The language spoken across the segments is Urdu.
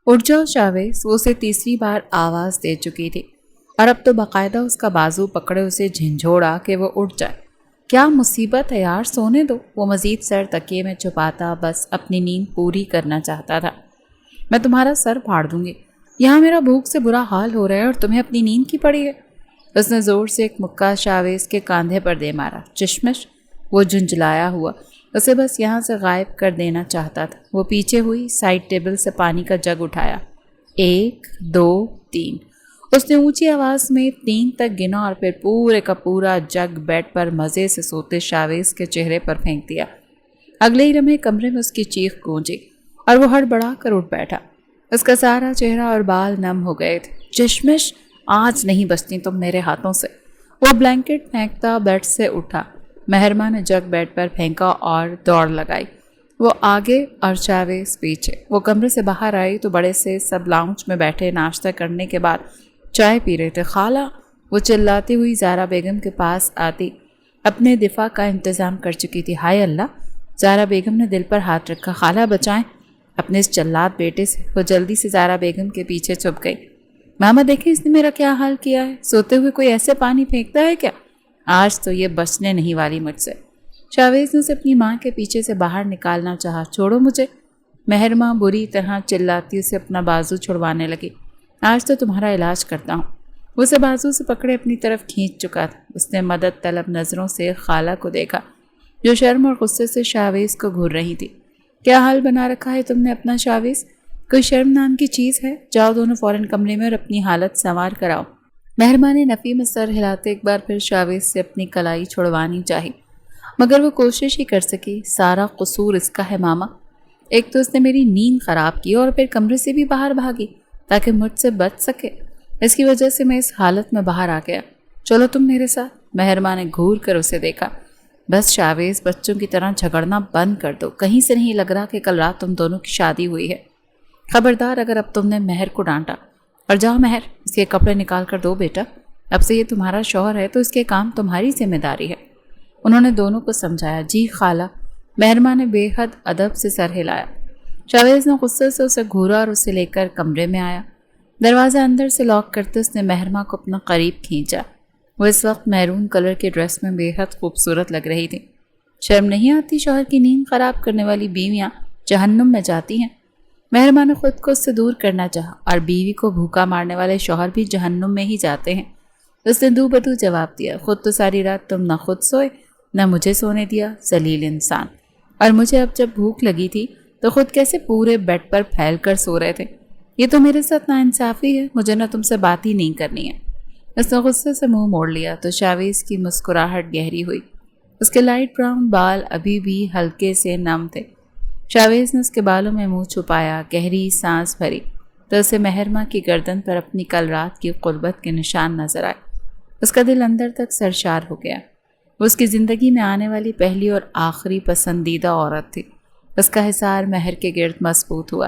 اٹھ جاؤ شاویز، وہ اسے تیسری بار آواز دے چکی تھی اور اب تو باقاعدہ اس کا بازو پکڑے اسے جھنجھوڑا کہ وہ اٹھ جائے۔ کیا مصیبت ہے یار، سونے دو۔ وہ مزید سر تکیے میں چھپاتا بس اپنی نیند پوری کرنا چاہتا تھا۔ میں تمہارا سر پھاڑ دوں گی، یہاں میرا بھوک سے برا حال ہو رہا ہے اور تمہیں اپنی نیند کی پڑی ہے۔ اس نے زور سے ایک مکہ شاویز کے کاندھے پر دے مارا۔ چشمش، وہ جھنجھلایا ہوا اسے بس یہاں سے غائب کر دینا چاہتا تھا۔ وہ پیچھے ہوئی، سائڈ ٹیبل سے پانی کا جگ اٹھایا۔ 1 2 3، اس نے اونچی آواز میں 3 تک گنا اور پھر پورے کا پورا جگ بیڈ پر مزے سے سوتے شاویز کے چہرے پر پھینک دیا۔ اگلے ہی لمحے کمرے میں اس کی چیخ گونجی اور وہ ہڑبڑا کر اٹھ بیٹھا۔ اس کا سارا چہرہ اور بال نم ہو گئے تھے۔ چشمش، آج نہیں بچتی تم میرے ہاتھوں سے۔ وہ بلینکٹ پھینکتا بیڈ سے اٹھا۔ مہرماں نے جگ بیڈ پر پھینکا اور دوڑ لگائی۔ وہ آگے اور شاویز پیچھے۔ وہ کمرے سے باہر آئی تو بڑے سے سب لاؤنج میں بیٹھے ناشتہ کرنے کے بعد چائے پی رہے تھے۔ خالہ، وہ چلاتی ہوئی زہرا بیگم کے پاس آتی اپنے دفاع کا انتظام کر چکی تھی۔ ہائے اللہ! زہرا بیگم نے دل پر ہاتھ رکھا۔ خالہ بچائیں اپنے اس چلات بیٹے سے۔ وہ جلدی سے زہرا بیگم کے پیچھے چھپ گئی۔ ماما دیکھیں اس نے میرا کیا حال کیا ہے، سوتے ہوئے کوئی ایسے پانی پھینکتا ہے کیا؟ آج تو یہ بچنے نہیں والی مجھ سے۔ شاویز نے اسے اپنی ماں کے پیچھے سے باہر نکالنا چاہا۔ چھوڑو مجھے۔ مہرماں بری طرح چلاتی اسے اپنا بازو چھڑوانے لگی۔ آج تو تمہارا علاج کرتا ہوں۔ وہ اسے بازو سے پکڑے اپنی طرف کھینچ چکا تھا۔ اس نے مدد طلب نظروں سے خالہ کو دیکھا جو شرم اور غصے سے شاویز کو گھور رہی تھی۔ کیا حال بنا رکھا ہے تم نے اپنا شاویز؟ کوئی شرم نام کی چیز ہے؟ جاؤ دونوں فوراً کمرے میں اور اپنی حالت سنوار کراؤ۔ مہربان نے نفی میں سر ہلاتے ایک بار پھر شاویز سے اپنی کلائی چھڑوانی چاہی، مگر وہ کوشش ہی کر سکی۔ سارا قصور اس کا ہے ماما۔ ایک تو اس نے میری نیند خراب کی اور پھر کمرے سے بھی باہر بھاگی تاکہ مجھ سے بچ سکے۔ اس کی وجہ سے میں اس حالت میں باہر آ گیا۔ چلو تم میرے ساتھ۔ مہربان نے گھور کر اسے دیکھا۔ بس شاویز، بچوں کی طرح جھگڑنا بند کر دو۔ کہیں سے نہیں لگ رہا کہ کل رات تم دونوں کی شادی ہوئی ہے۔ خبردار اگر اب تم نے مہر کو ڈانٹا۔ اور جاؤ مہر، اس کے کپڑے نکال کر دو بیٹا۔ اب سے یہ تمہارا شوہر ہے تو اس کے کام تمہاری ذمہ داری ہے۔ انہوں نے دونوں کو سمجھایا۔ جی خالہ۔ مہرماں نے بے حد ادب سے سر ہلایا۔ شاویز نے غصے سے اسے گھورا اور اسے لے کر کمرے میں آیا۔ دروازہ اندر سے لاک کرتے اس نے مہرماں کو اپنا قریب کھینچا۔ وہ اس وقت میرون کلر کے ڈریس میں بے حد خوبصورت لگ رہی تھی۔ شرم نہیں آتی شوہر کی نیند خراب کرنے والی بیویاں جہنم میں جاتی ہیں؟ مہربان نے خود کو اس سے دور کرنا چاہا، اور بیوی کو بھوکا مارنے والے شوہر بھی جہنم میں ہی جاتے ہیں۔ اس نے دو بدو جواب دیا۔ خود تو ساری رات تم نہ خود سوئے نہ مجھے سونے دیا، ذلیل انسان۔ اور مجھے اب جب بھوک لگی تھی تو خود کیسے پورے بیڈ پر پھیل کر سو رہے تھے؟ یہ تو میرے ساتھ ناانصافی ہے۔ مجھے نہ تم سے بات ہی نہیں کرنی ہے۔ اس نے غصے سے منہ موڑ لیا تو شاویز کی مسکراہٹ گہری ہوئی۔ اس کے لائٹ براؤن بال ابھی بھی ہلکے سے نم تھے۔ شاویز نے اس کے بالوں میں منہ چھپایا، گہری سانس بھری تو اسے مہرماں کی گردن پر اپنی کل رات کی قربت کے نشان نظر آئے۔ اس کا دل اندر تک سرشار ہو گیا۔ وہ اس کی زندگی میں آنے والی پہلی اور آخری پسندیدہ عورت تھی۔ اس کا حصار مہر کے گرد مضبوط ہوا۔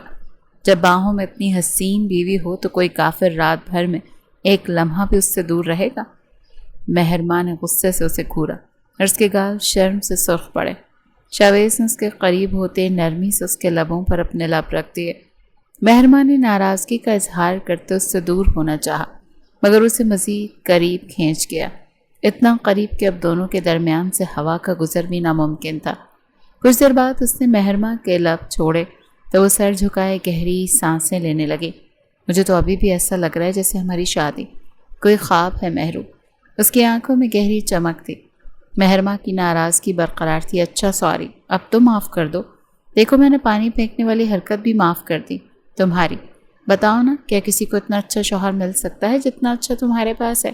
جب باہوں میں اتنی حسین بیوی ہو تو کوئی کافر رات بھر میں ایک لمحہ بھی اس سے دور رہے گا؟ مہرماں نے غصے سے اسے گھورا اور اس کے گال شرم سے سرخ پڑے۔ شاویز نے اس کے قریب ہوتے نرمی سے اس کے لبوں پر اپنے لب رکھ دیے۔ مہرماں نے ناراضگی کا اظہار کرتے اس سے دور ہونا چاہا، مگر اسے مزید قریب کھینچ گیا، اتنا قریب کہ اب دونوں کے درمیان سے ہوا کا گزر بھی ناممکن تھا۔ کچھ دیر بعد اس نے مہرماں کے لب چھوڑے تو وہ سر جھکائے گہری سانسیں لینے لگی۔ مجھے تو ابھی بھی ایسا لگ رہا ہے جیسے ہماری شادی کوئی خواب ہے مہرو۔ اس کی آنکھوں میں گہری چمک تھی۔ مہرماں کی ناراضگی برقرار تھی۔ اچھا سوری، اب تو معاف کر دو۔ دیکھو میں نے پانی پھینکنے والی حرکت بھی معاف کر دی تمہاری۔ بتاؤ نا، کیا کسی کو اتنا اچھا شوہر مل سکتا ہے جتنا اچھا تمہارے پاس ہے؟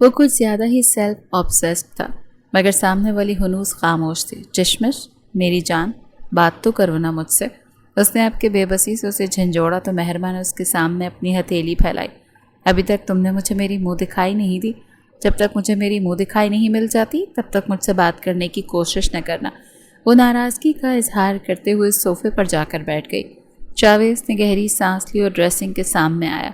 وہ کچھ زیادہ ہی سیلف آبسیسڈ تھا، مگر سامنے والی ہنوز خاموش تھی۔ چشمش میری جان، بات تو کرو نا مجھ سے۔ اس نے آپ کے بے بسی سے اسے جھنجھوڑا تو مہربان نے اس کے سامنے اپنی ہتھیلی پھیلائی۔ ابھی تک تم نے مجھے میری منہ دکھائی نہیں دی۔ جب تک مجھے میری منہ دکھائی نہیں مل جاتی تب تک مجھ سے بات کرنے کی کوشش نہ کرنا۔ وہ ناراضگی کا اظہار کرتے ہوئے صوفے پر جا کر بیٹھ گئی۔ شاویز نے گہری سانس لی اور ڈریسنگ کے سامنے آیا۔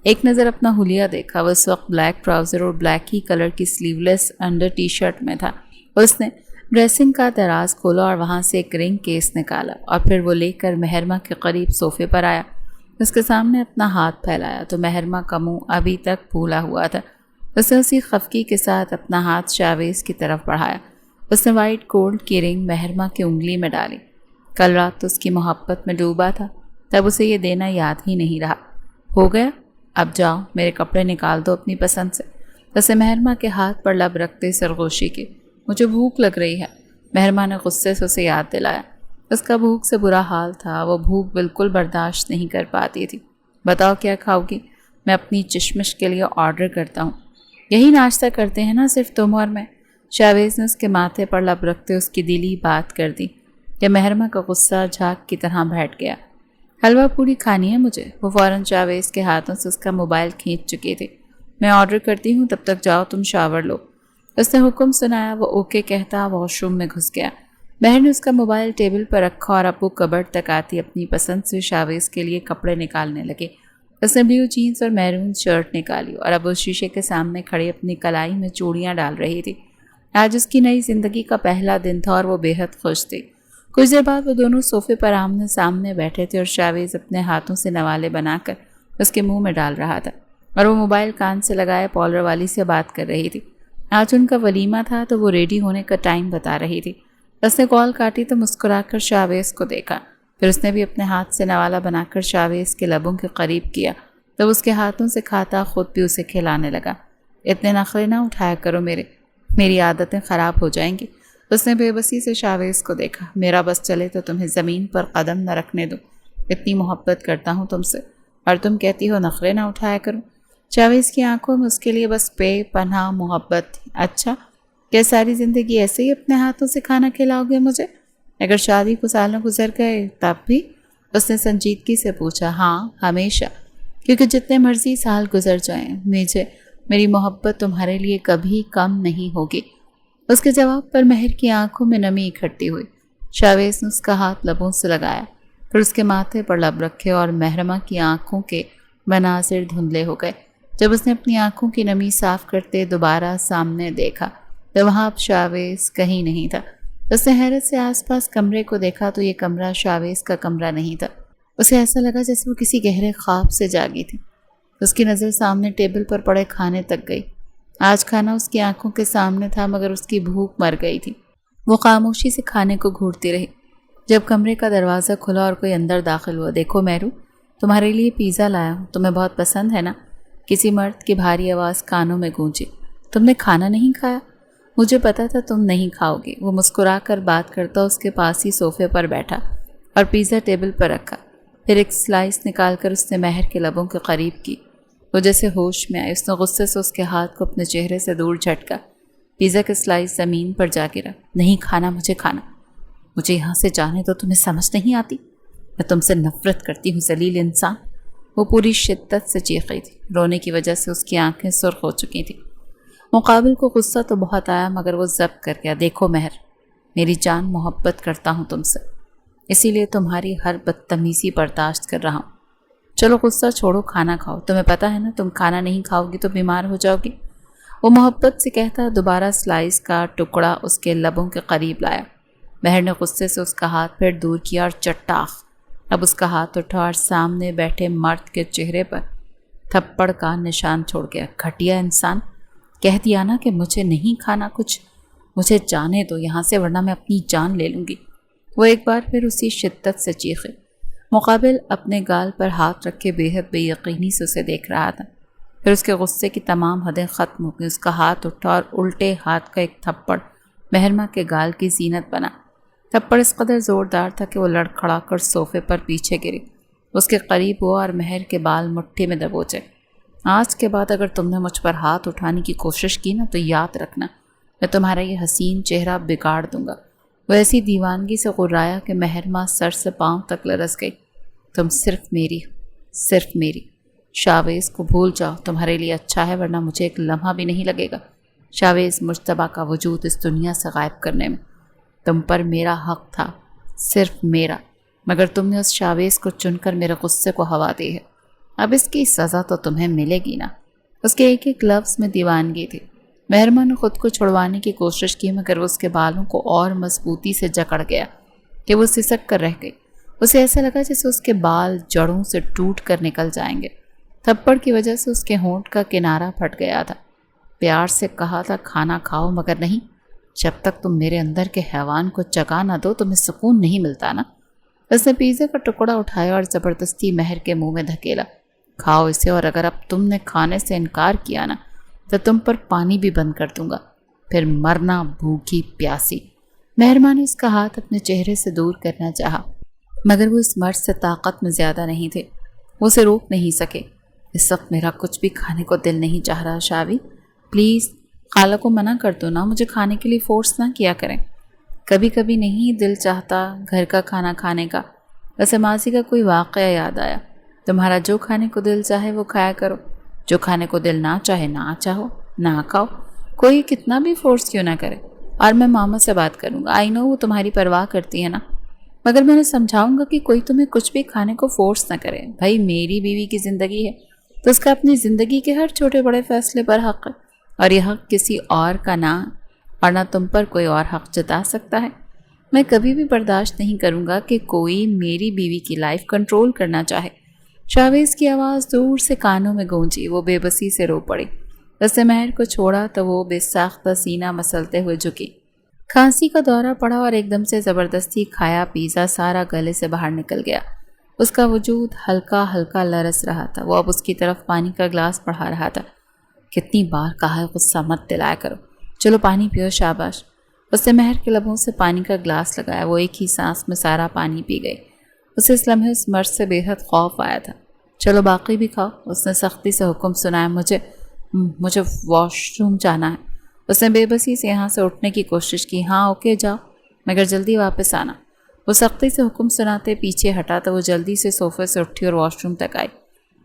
ایک نظر اپنا حلیہ دیکھا۔ وہ اس وقت بلیک ٹراؤزر اور بلیک ہی کلر کی سلیو لیس انڈر ٹی شرٹ میں تھا۔ اس نے ڈریسنگ کا دراز کھولا اور وہاں سے ایک رنگ کیس نکالا اور پھر وہ لے کر مہرماں کے قریب صوفے پر آیا۔ اس کے سامنے اپنا ہاتھ پھیلایا تو مہرمہ کا منہ ابھی تک پھولا ہوا تھا۔ اس نے اسی خفگی کے ساتھ اپنا ہاتھ شاویز کی طرف بڑھایا۔ اس نے وائٹ گولڈ کی رنگ مہرمہ کی انگلی میں ڈالی۔ کل رات تو اس کی محبت میں ڈوبا تھا، تب اسے یہ دینا یاد ہی نہیں رہا۔ ہو گیا، اب جاؤ، میرے کپڑے نکال دو اپنی پسند سے۔ اسے مہرمہ کے ہاتھ پر لب رکھتے سرگوشی کی۔ مجھے بھوک لگ رہی ہے، مہرمہ نے غصے سے اسے یاد دلایا۔ اس کا بھوک سے برا حال تھا، وہ بھوک بالکل برداشت نہیں کر پاتی تھی۔ بتاؤ کیا کھاؤ گی؟ میں اپنی چشمش کے لیے آرڈر کرتا ہوں۔ یہی ناشتہ کرتے ہیں نا صرف تم اور میں؟ شاویز نے اس کے ماتھے پر لب رکھتے اس کی دلی بات کر دی کہ مہرمہ کا غصہ جھاگ کی طرح بیٹھ گیا۔ حلوہ پوری کھانی ہے مجھے۔ وہ فوراً شاویز کے ہاتھوں سے اس کا موبائل کھینچ چکی تھی۔ میں آرڈر کرتی ہوں، تب تک جاؤ تم شاور لو۔ اس نے حکم سنایا۔ وہ اوکے کہتا واش روم میں گھس گیا۔ بہر نے اس کا موبائل ٹیبل پر رکھا اور ابو کبرڈ تک آتی اپنی پسند سے شاویز کے لیے کپڑے نکالنے لگے۔ اس نے بلیو جینز اور میرون شرٹ نکالی اور اب اس شیشے کے سامنے کھڑی اپنی کلائی میں چوڑیاں ڈال رہی تھی۔ آج اس کی نئی زندگی کا پہلا دن تھا اور وہ بے حد خوش تھی۔ کچھ دیر بعد وہ دونوں صوفے پر آمنے سامنے بیٹھے تھے اور شاویز اپنے ہاتھوں سے نوالے بنا کر اس کے منہ میں ڈال رہا تھا اور وہ موبائل کان سے لگائے پارلر والی سے بات کر رہی تھی۔ آج ان کا ولیمہ تھا تو وہ ریڈی ہونے کا ٹائم بتا رہی تھی۔ اس نے کال کاٹی تو مسکرا کر شاویز کو دیکھا، پھر اس نے بھی اپنے ہاتھ سے نوالا بنا کر شاویز کے لبوں کے قریب کیا تو اس کے ہاتھوں سے کھاتا خود بھی اسے کھلانے لگا۔ اتنے نخرے نہ اٹھایا کرو میری عادتیں خراب ہو جائیں گی۔ اس نے بے بسی سے شاویز کو دیکھا۔ میرا بس چلے تو تمہیں زمین پر قدم نہ رکھنے دوں، اتنی محبت کرتا ہوں تم سے، اور تم کہتی ہو نخرے نہ اٹھایا کروں۔ شاویز کی آنکھوں میں اس کے لیے بس پے پناہ محبت تھی۔ اچھا، کیا ساری زندگی ایسے ہی اپنے ہاتھوں سے کھانا کھلاؤ گے مجھے؟ اگر شادی کو سالوں گزر گئے تب بھی؟ اس نے سنجیدگی سے پوچھا۔ ہاں، ہمیشہ، کیونکہ جتنے مرضی سال گزر جائیں میری محبت تمہارے لیے کبھی کم نہیں ہوگی۔ اس کے جواب پر مہر کی آنکھوں میں نمی اکٹھی ہوئی۔ شاویز نے اس کا ہاتھ لبوں سے لگایا، پھر اس کے ماتھے پر لب رکھے اور مہرمہ کی آنکھوں کے مناظر دھندلے ہو گئے۔ جب اس نے اپنی آنکھوں کی نمی صاف کرتے دوبارہ سامنے دیکھا تو وہاں اب شاویز کہیں نہیں تھا۔ اس نے حیرت سے آس پاس کمرے کو دیکھا تو یہ کمرہ شاویز کا کمرہ نہیں تھا۔ اسے ایسا لگا جیسے وہ کسی گہرے خواب سے جاگی تھی۔ اس کی نظر سامنے ٹیبل پر پڑے کھانے تک گئی۔ آج کھانا اس کی آنکھوں کے سامنے تھا مگر اس کی بھوک مر گئی تھی۔ وہ خاموشی سے کھانے کو گھورتی رہی۔ جب کمرے کا دروازہ کھلا اور کوئی اندر داخل ہوا، دیکھو مہرو، تمہارے لیے پیزا لایا ہوں، تمہیں بہت پسند ہے نا؟ کسی مرد کی بھاری آواز کانوں میں گونجی۔ تم نے کھانا نہیں کھایا؟ مجھے پتا تھا تم نہیں کھاؤ گی۔ وہ مسکرا کر بات کرتا اس کے پاس ہی صوفے پر بیٹھا اور پیزا ٹیبل پر رکھا۔ پھر ایک سلائس نکال کر اس نے مہر کے لبوں کے قریب کی۔ وہ جیسے ہوش میں آئی۔ اس نے غصے سے اس کے ہاتھ کو اپنے چہرے سے دور جھٹکا۔ پیزا کا سلائس زمین پر جا گرا۔ نہیں کھانا، مجھے کھانا۔ مجھے یہاں سے جانے تو تمہیں سمجھ نہیں آتی؟ میں تم سے نفرت کرتی ہوں ذلیل انسان۔ وہ پوری شدت سے چیخ رہی تھی۔ رونے کی وجہ سے اس کی آنکھیں سرخ ہو چکی تھیں۔ مقابل کو غصہ تو بہت آیا مگر وہ ضبط کر گیا۔ دیکھو مہر، میری جان، محبت کرتا ہوں تم سے، اسی لیے تمہاری ہر بدتمیزی برداشت کر رہا ہوں۔ چلو غصہ چھوڑو، کھانا کھاؤ۔ تمہیں پتہ ہے نا تم کھانا نہیں کھاؤ گی تو بیمار ہو جاؤ گی۔ وہ محبت سے کہتا دوبارہ سلائس کا ٹکڑا اس کے لبوں کے قریب لایا۔ مہر نے غصے سے اس کا ہاتھ پھر دور کیا اور چٹاخ اب اس کا ہاتھ اٹھا اور سامنے بیٹھے مرد کے چہرے پر تھپڑ کا نشان چھوڑ گیا۔ گھٹیا انسان، کہہ دیا نا کہ مجھے نہیں کھانا کچھ، مجھے جانے دو یہاں سے ورنہ میں اپنی جان لے لوں گی۔ وہ ایک بار پھر اسی شدت سے چیخے۔ مقابل اپنے گال پر ہاتھ رکھے بے حد بے یقینی سے اسے دیکھ رہا تھا۔ پھر اس کے غصے کی تمام حدیں ختم ہو گئیں۔ اس کا ہاتھ اٹھا اور الٹے ہاتھ کا ایک تھپڑ مہرمہ کے گال کی زینت بنا۔ تھپڑ اس قدر زوردار تھا کہ وہ لڑکھڑا کر صوفے پر پیچھے گری۔ اس کے قریب ہوا اور مہر کے بال مٹھی میں دبوچے۔ آج کے بعد اگر تم نے مجھ پر ہاتھ اٹھانے کی کوشش کی نا تو یاد رکھنا میں تمہارا یہ حسین چہرہ بگاڑ دوں گا۔ وہ ایسی دیوانگی سے غرایا کہ مہرمہ سر سے پاؤں تک لرز گئی۔ تم صرف میری ہو، صرف میری۔ شاویز کو بھول جاؤ، تمہارے لیے اچھا ہے ورنہ مجھے ایک لمحہ بھی نہیں لگے گا شاویز مجتبیٰ کا وجود اس دنیا سے غائب کرنے میں۔ تم پر میرا حق تھا، صرف میرا، مگر تم نے اس شاویز کو چن کر میرے غصے کو ہوا دی ہے۔ اب اس کی سزا تو تمہیں ملے گی نا۔ اس کے ایک ایک لفظ میں دیوانگی تھی۔ مہرمہ نے خود کو چھڑوانے کی کوشش کی مگر وہ اس کے بالوں کو اور مضبوطی سے جکڑ گیا کہ وہ سسک کر رہ گئی۔ اسے ایسا لگا جیسے اس کے بال جڑوں سے ٹوٹ کر نکل جائیں گے۔ تھپڑ کی وجہ سے اس کے ہونٹ کا کنارہ پھٹ گیا تھا۔ پیار سے کہا تھا کھانا کھاؤ، مگر نہیں، جب تک تم میرے اندر کے حیوان کو جگا نہ دو تمہیں سکون نہیں ملتا نا۔ اس نے پیزے کا ٹکڑا اٹھایا اور زبردستی مہر کے منہ میں دھکیلا۔ کھاؤ اسے، اور اگر اب تم نے کھانے سے انکار کیا نا تو تم پر پانی بھی بند کر دوں گا، پھر مرنا بھوکی پیاسی۔ مہرماں نے اس کا ہاتھ اپنے چہرے سے دور کرنا چاہا، مگر وہ اس مرد سے طاقت میں زیادہ نہیں تھے، وہ اسے روک نہیں سکے۔ اس وقت میرا کچھ بھی کھانے کو دل نہیں چاہ رہا شاوی، پلیز خالہ کو منع کر دو نا، مجھے کھانے کے لیے فورس نہ کیا کریں۔ کبھی کبھی نہیں دل چاہتا گھر کا کھانا کھانے کا۔ ویسے ماضی کا کوئی واقعہ یاد آیا، تمہارا جو کھانے کو دل چاہے وہ کھایا کرو، جو کھانے کو دل نہ چاہے نہ چاہو نہ کھاؤ، کوئی کتنا بھی فورس کیوں نہ کرے۔ اور میں ماما سے بات کروں گا، آئی نو وہ تمہاری پرواہ کرتی ہے نا، مگر میں نے سمجھاؤں گا کہ کوئی تمہیں کچھ بھی کھانے کو فورس نہ کرے۔ بھائی میری بیوی کی زندگی ہے تو اس کا اپنی زندگی کے ہر چھوٹے بڑے فیصلے پر حق ہے، اور یہ حق کسی اور کا نہ، اور نہ تم پر کوئی اور حق جتا سکتا ہے۔ میں کبھی بھی برداشت نہیں کروں گا کہ کوئی میری بیوی کی لائف کنٹرول کرنا چاہے۔ شاویز کی آواز دور سے کانوں میں گونجی، وہ بے بسی سے رو پڑی۔ اس نے مہر کو چھوڑا تو وہ بے ساختہ سینہ مسلتے ہوئے جھکی۔ کھانسی کا دورہ پڑا اور ایک دم سے زبردستی کھایا پیزا سارا گلے سے باہر نکل گیا۔ اس کا وجود ہلکا ہلکا لرز رہا تھا، وہ اب اس کی طرف پانی کا گلاس بڑھا رہا تھا۔ کتنی بار کہا ہے غصہ مت دلایا کرو، چلو پانی پیو، شاباش۔ اس نے مہر کے لبوں سے پانی کا گلاس لگایا، وہ ایک ہی سانس میں سارا پانی پی گئی۔ اسے اس لمحے اس مرد سے بے حد خوف آیا تھا۔ چلو باقی بھی کھاؤ، اس نے سختی سے حکم سنایا۔ مجھے واش روم جانا ہے۔ اس نے بے بسی سے یہاں سے اٹھنے کی کوشش کی۔ ہاں اوکے جاؤ، مگر جلدی واپس آنا۔ وہ سختی سے حکم سناتے پیچھے ہٹا تو وہ جلدی سے صوفے سے اٹھی اور واش روم تک آئی۔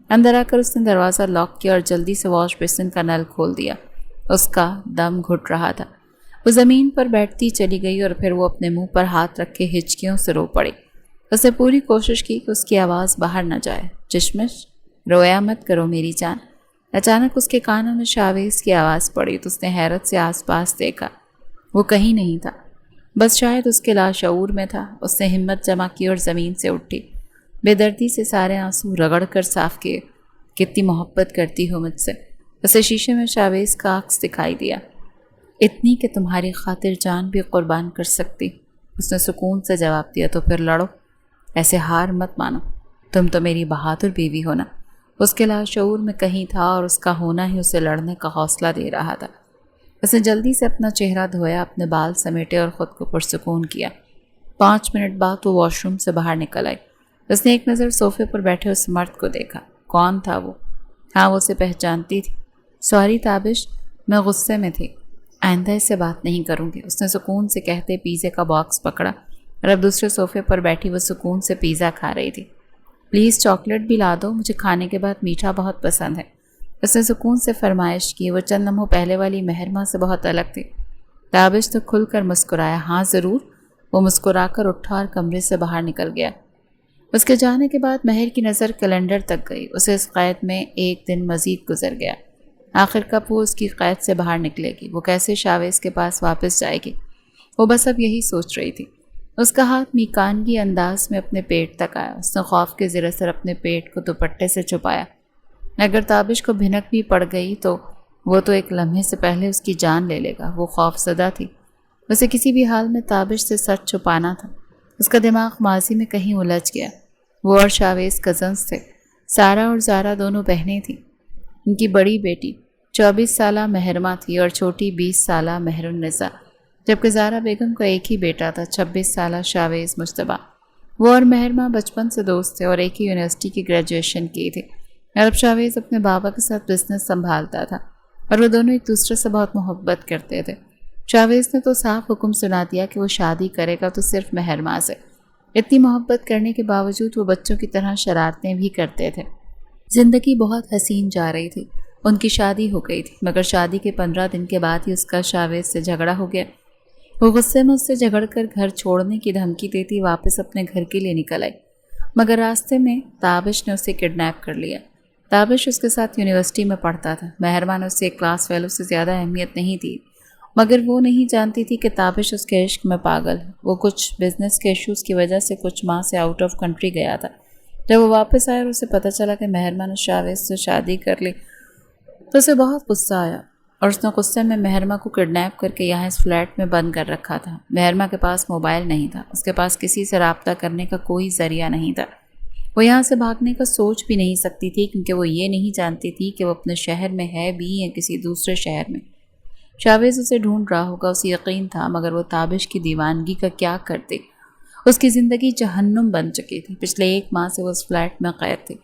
اندر آ کر اس نے دروازہ لاک کیا اور جلدی سے واش بیسن کا نل کھول دیا۔ اس کا دم گھٹ رہا تھا۔ وہ زمین پر بیٹھتی چلی گئی اور پھر وہ اپنے منہ پر ہاتھ رکھ کے ہچکیوں سے رو پڑی۔ اس نے پوری کوشش کی کہ اس کی آواز باہر نہ جائے۔ چشمش، رویا مت کرو میری جان۔ اچانک اس کے کانوں میں شاویز کی آواز پڑی تو اس نے حیرت سے آس پاس دیکھا۔ وہ کہیں نہیں تھا، بس شاید اس کے لاشعور میں تھا۔ اس نے ہمت جمع کی اور زمین سے اٹھی، بے دردی سے سارے آنسو رگڑ کر صاف کیے۔ کتنی محبت کرتی ہو مجھ سے۔ اسے شیشے میں شاویز کا عکس دکھائی دیا۔ اتنی کہ تمہاری خاطر جان بھی قربان کر سکتی۔ اس نے سکون سے جواب دیا۔ تو پھر لڑو، ایسے ہار مت مانو، تم تو میری بہادر بیوی ہونا۔ اس کے لاشعور میں کہیں تھا اور اس کا ہونا ہی اسے لڑنے کا حوصلہ دے رہا تھا۔ اس نے جلدی سے اپنا چہرہ دھویا، اپنے بال سمیٹے اور خود کو پرسکون کیا۔ 5 منٹ بعد وہ واش روم سے باہر نکل آئی۔ اس نے ایک نظر صوفے پر بیٹھے اس مرد کو دیکھا۔ کون تھا وہ؟ ہاں، وہ اسے پہچانتی تھی۔ سوری تابش، میں غصے میں تھی، آئندہ اس سے بات نہیں کروں گی، اس نے سکون سے کہتے پیزے کا باکس پکڑا اور اب دوسرے صوفے پر بیٹھی وہ سکون سے پیزا کھا رہی تھی۔ پلیز چاکلیٹ بھی لا دو، مجھے کھانے کے بعد میٹھا بہت پسند ہے، اس نے سکون سے فرمائش کی۔ وہ چند لمحوں پہلے والی مہرماں سے بہت الگ تھی۔ تابش تو کھل کر مسکرایا۔ ہاں ضرور، وہ مسکرا کر اٹھا اور کمرے سے باہر نکل گیا۔ اس کے جانے کے بعد مہر کی نظر کیلنڈر تک گئی۔ اسے اس قید میں ایک دن مزید گزر گیا۔ آخر کب وہ اس کی قید سے باہر نکلے گی؟ وہ کیسے شاویز کے پاس واپس جائے گی؟ وہ بس اب یہی سوچ رہی تھی۔ اس کا ہاتھ میکانگی انداز میں اپنے پیٹ تک آیا۔ اس نے خوف کے زیر اثر اپنے پیٹ کو دوپٹے سے چھپایا۔ اگر تابش کو بھنک بھی پڑ گئی تو وہ تو ایک لمحے سے پہلے اس کی جان لے لے گا۔ وہ خوف زدہ تھی، اسے کسی بھی حال میں تابش سے سچ چھپانا تھا۔ اس کا دماغ ماضی میں کہیں الجھ گیا۔ وہ اور شاویز کزنز تھے۔ سارا اور زارا دونوں بہنیں تھیں۔ ان کی بڑی بیٹی 24 سالہ مہرماں تھی اور چھوٹی 20 سالہ مہر النساء، جبکہ زارا بیگم کو ایک ہی بیٹا تھا، 26 سالہ شاویز مجتبیٰ۔ وہ اور مہرماں بچپن سے دوست تھے اور ایک ہی یونیورسٹی کی گریجویشن کی تھی۔ اب شاویز اپنے بابا کے ساتھ بزنس سنبھالتا تھا اور وہ دونوں ایک دوسرے سے بہت محبت کرتے تھے۔ شاویز نے تو صاف حکم سنا دیا کہ وہ شادی کرے گا تو صرف مہرماں سے۔ اتنی محبت کرنے کے باوجود وہ بچوں کی طرح شرارتیں بھی کرتے تھے۔ زندگی بہت حسین جا رہی تھی۔ ان کی شادی ہو گئی تھی، مگر شادی کے 15 دن کے بعد ہی اس کا شاویز سے جھگڑا ہو گیا۔ وہ غصے میں اس سے جھگڑ کر گھر چھوڑنے کی دھمکی دیتی واپس اپنے گھر کے لیے نکل آئی، مگر راستے میں تابش نے اسے کڈنیپ کر لیا۔ تابش اس کے ساتھ یونیورسٹی میں پڑھتا تھا۔ مہربان نے اسے کلاس فیلو سے زیادہ اہمیت نہیں دی۔ مگر وہ نہیں جانتی تھی کہ تابش اس کے عشق میں پاگل ہے۔ وہ کچھ بزنس کے ایشوز کی وجہ سے کچھ ماہ سے آؤٹ آف کنٹری گیا تھا۔ جب وہ واپس آیا اور اسے پتہ چلا کہ مہرمہ نے شاویز سے شادی کر لی تو اسے بہت غصہ آیا، اور اس نے غصے میں مہرمہ کو کڈنیپ کر کے یہاں اس فلیٹ میں بند کر رکھا تھا۔ مہرمہ کے پاس موبائل نہیں تھا، اس کے پاس کسی سے رابطہ کرنے کا کوئی ذریعہ نہیں تھا۔ وہ یہاں سے بھاگنے کا سوچ بھی نہیں سکتی تھی، کیونکہ وہ یہ نہیں جانتی تھی کہ وہ اپنے شہر میں ہے بھی یا کسی دوسرے شہر میں۔ شاویز اسے ڈھونڈ رہا ہوگا، اسے یقین تھا، مگر وہ تابش کی دیوانگی کا کیا کرتے؟ اس کی زندگی جہنم بن چکی تھی۔ پچھلے 1 ماہ سے وہ اس فلیٹ میں قید تھی۔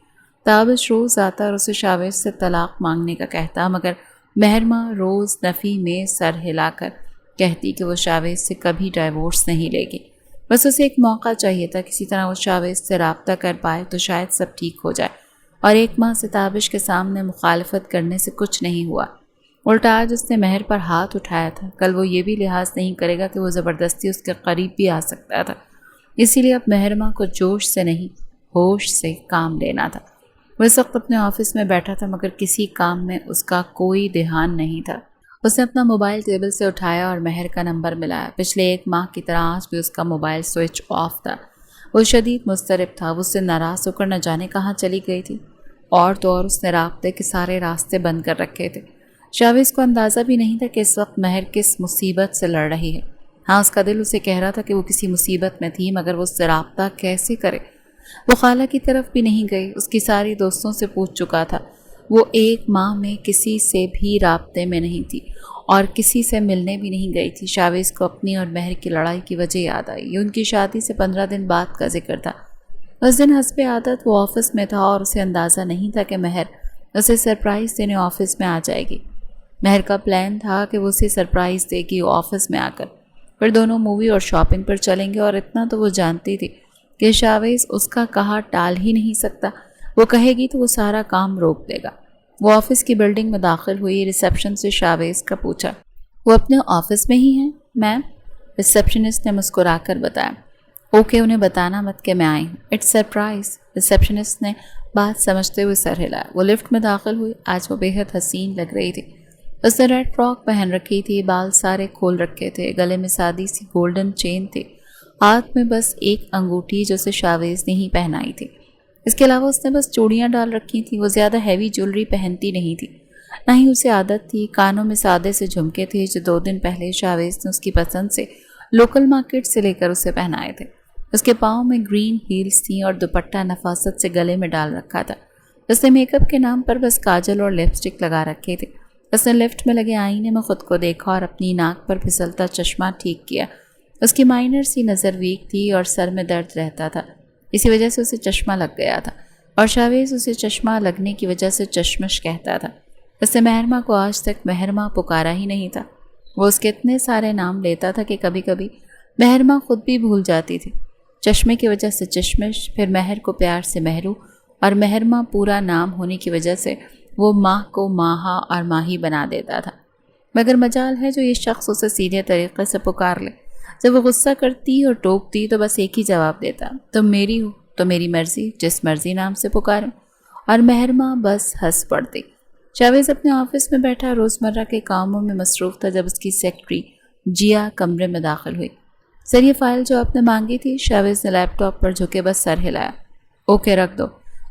تابش روز آتا اور اسے شاویز سے طلاق مانگنے کا کہتا، مگر مہرمہ روز نفی میں سر ہلا کر کہتی کہ وہ شاویز سے کبھی ڈائیورس نہیں لے گی۔ بس اسے ایک موقع چاہیے تھا، کسی طرح وہ شاویز سے رابطہ کر پائے تو شاید سب ٹھیک ہو جائے، اور 1 ماہ سے تابش کے سامنے مخالفت کرنے سے کچھ نہیں ہوا۔ الٹا آج اس نے مہر پر ہاتھ اٹھایا تھا، کل وہ یہ بھی لحاظ نہیں کرے گا کہ وہ زبردستی اس کے قریب بھی آ سکتا تھا۔ اسی لیے اب مہرمہ کو جوش سے نہیں، ہوش سے کام لینا تھا۔ وہ اس وقت اپنے آفس میں بیٹھا تھا، مگر کسی کام میں اس کا کوئی دھیان نہیں تھا۔ اس نے اپنا موبائل ٹیبل سے اٹھایا اور مہر کا نمبر ملایا۔ پچھلے 1 ماہ کی طرح آج بھی اس کا موبائل سوئچ آف تھا۔ وہ شدید مضطرب تھا، وہ اس سے ناراض ہو کر نہ جانے کہاں چلی گئی تھی، اور تو اور اس نے رابطے کے سارے راستے بند کر رکھے تھے۔ شاویز کو اندازہ بھی نہیں تھا کہ اس وقت مہر کس مصیبت سے لڑ رہی ہے۔ ہاں، اس کا دل اسے کہہ رہا تھا کہ وہ کسی مصیبت میں تھی، مگر وہ اس سے رابطہ کیسے کرے؟ وہ خالہ کی طرف بھی نہیں گئی، اس کی ساری دوستوں سے پوچھ چکا تھا۔ وہ 1 ماہ میں کسی سے بھی رابطے میں نہیں تھی اور کسی سے ملنے بھی نہیں گئی تھی۔ شاویز کو اپنی اور مہر کی لڑائی کی وجہ یاد آئی۔ یہ ان کی شادی سے 15 دن بعد کا ذکر تھا۔ اس دن حسب عادت وہ آفس میں تھا اور اسے اندازہ نہیں تھا کہ مہر اسے سرپرائز دینے آفس میں آ جائے گی۔ مہر کا پلان تھا کہ وہ اسے سرپرائز دے گی آفس میں آ کر، پھر دونوں مووی اور شاپنگ پر چلیں گے، اور اتنا تو وہ جانتی تھی کہ شاویز اس کا کہا ٹال ہی نہیں سکتا۔ وہ کہے گی تو وہ سارا کام روک دے گا۔ وہ آفس کی بلڈنگ میں داخل ہوئی، ریسیپشن سے شاویز کا پوچھا، وہ اپنے آفس میں ہی ہیں میم؟ ریسیپشنسٹ نے مسکرا کر بتایا۔ اوکے، انہیں بتانا مت کہ میں آئی ہوں، اٹس سرپرائز۔ ریسیپشنسٹ نے بات سمجھتے ہوئے سر ہلایا۔ وہ لفٹ میں داخل ہوئی۔ آج وہ بے حد حسین لگ رہی تھی۔ اس نے ریڈ فراک پہن رکھی تھی، بال سارے کھول رکھے تھے، گلے میں سادی سی گولڈن چین تھی، ہاتھ میں بس ایک انگوٹھی جو اسے شاویز نے ہی پہنائی تھی۔ اس کے علاوہ اس نے بس چوڑیاں ڈال رکھی تھیں۔ وہ زیادہ ہیوی جولری پہنتی نہیں تھی، نہ ہی اسے عادت تھی۔ کانوں میں سادے سے جھمکے تھے جو 2 دن پہلے شاویز نے اس کی پسند سے لوکل مارکیٹ سے لے کر اسے پہنائے تھے۔ اس کے پاؤں میں گرین ہیلز تھیں اور دوپٹہ نفاست سے گلے میں ڈال رکھا تھا۔ اس نے میک اپ کے نام پر بس کاجل اور لپسٹک لگا رکھے تھے۔ اس نے لفٹ میں لگے آئینے میں خود کو دیکھا اور اپنی ناک پر پھسلتا چشمہ ٹھیک کیا۔ اس کی مائنر سی نظر ویک تھی اور سر میں درد رہتا تھا، اسی وجہ سے اسے چشمہ لگ گیا تھا، اور شاویز اسے چشمہ لگنے کی وجہ سے چشمش کہتا تھا۔ اس نے مہرمہ کو آج تک مہرمہ پکارا ہی نہیں تھا۔ وہ اس کے اتنے سارے نام لیتا تھا کہ کبھی کبھی مہرمہ خود بھی بھول جاتی تھی۔ چشمے کی وجہ سے چشمش، پھر مہر کو پیار سے مہرو، اور مہرمہ پورا نام ہونے کی وجہ سے وہ ماہ کو ماہا اور ماہی بنا دیتا تھا۔ مگر مجال ہے جو یہ شخص اسے سیدھے طریقے سے پکار لے۔ جب وہ غصہ کرتی اور ٹوکتی تو بس ایک ہی جواب دیتا، تم میری ہو تو میری مرضی، جس مرضی نام سے پکاروں، اور مہرمہ بس ہنس پڑتی۔ شاویز اپنے آفس میں بیٹھا روزمرہ کے کاموں میں مصروف تھا جب اس کی سیکرٹری جیا کمرے میں داخل ہوئی۔ سر، یہ فائل جو آپ نے مانگی تھی؟ شاویز نے لیپ ٹاپ پر جھکے بس سر ہلایا۔ اوکے، رکھ دو۔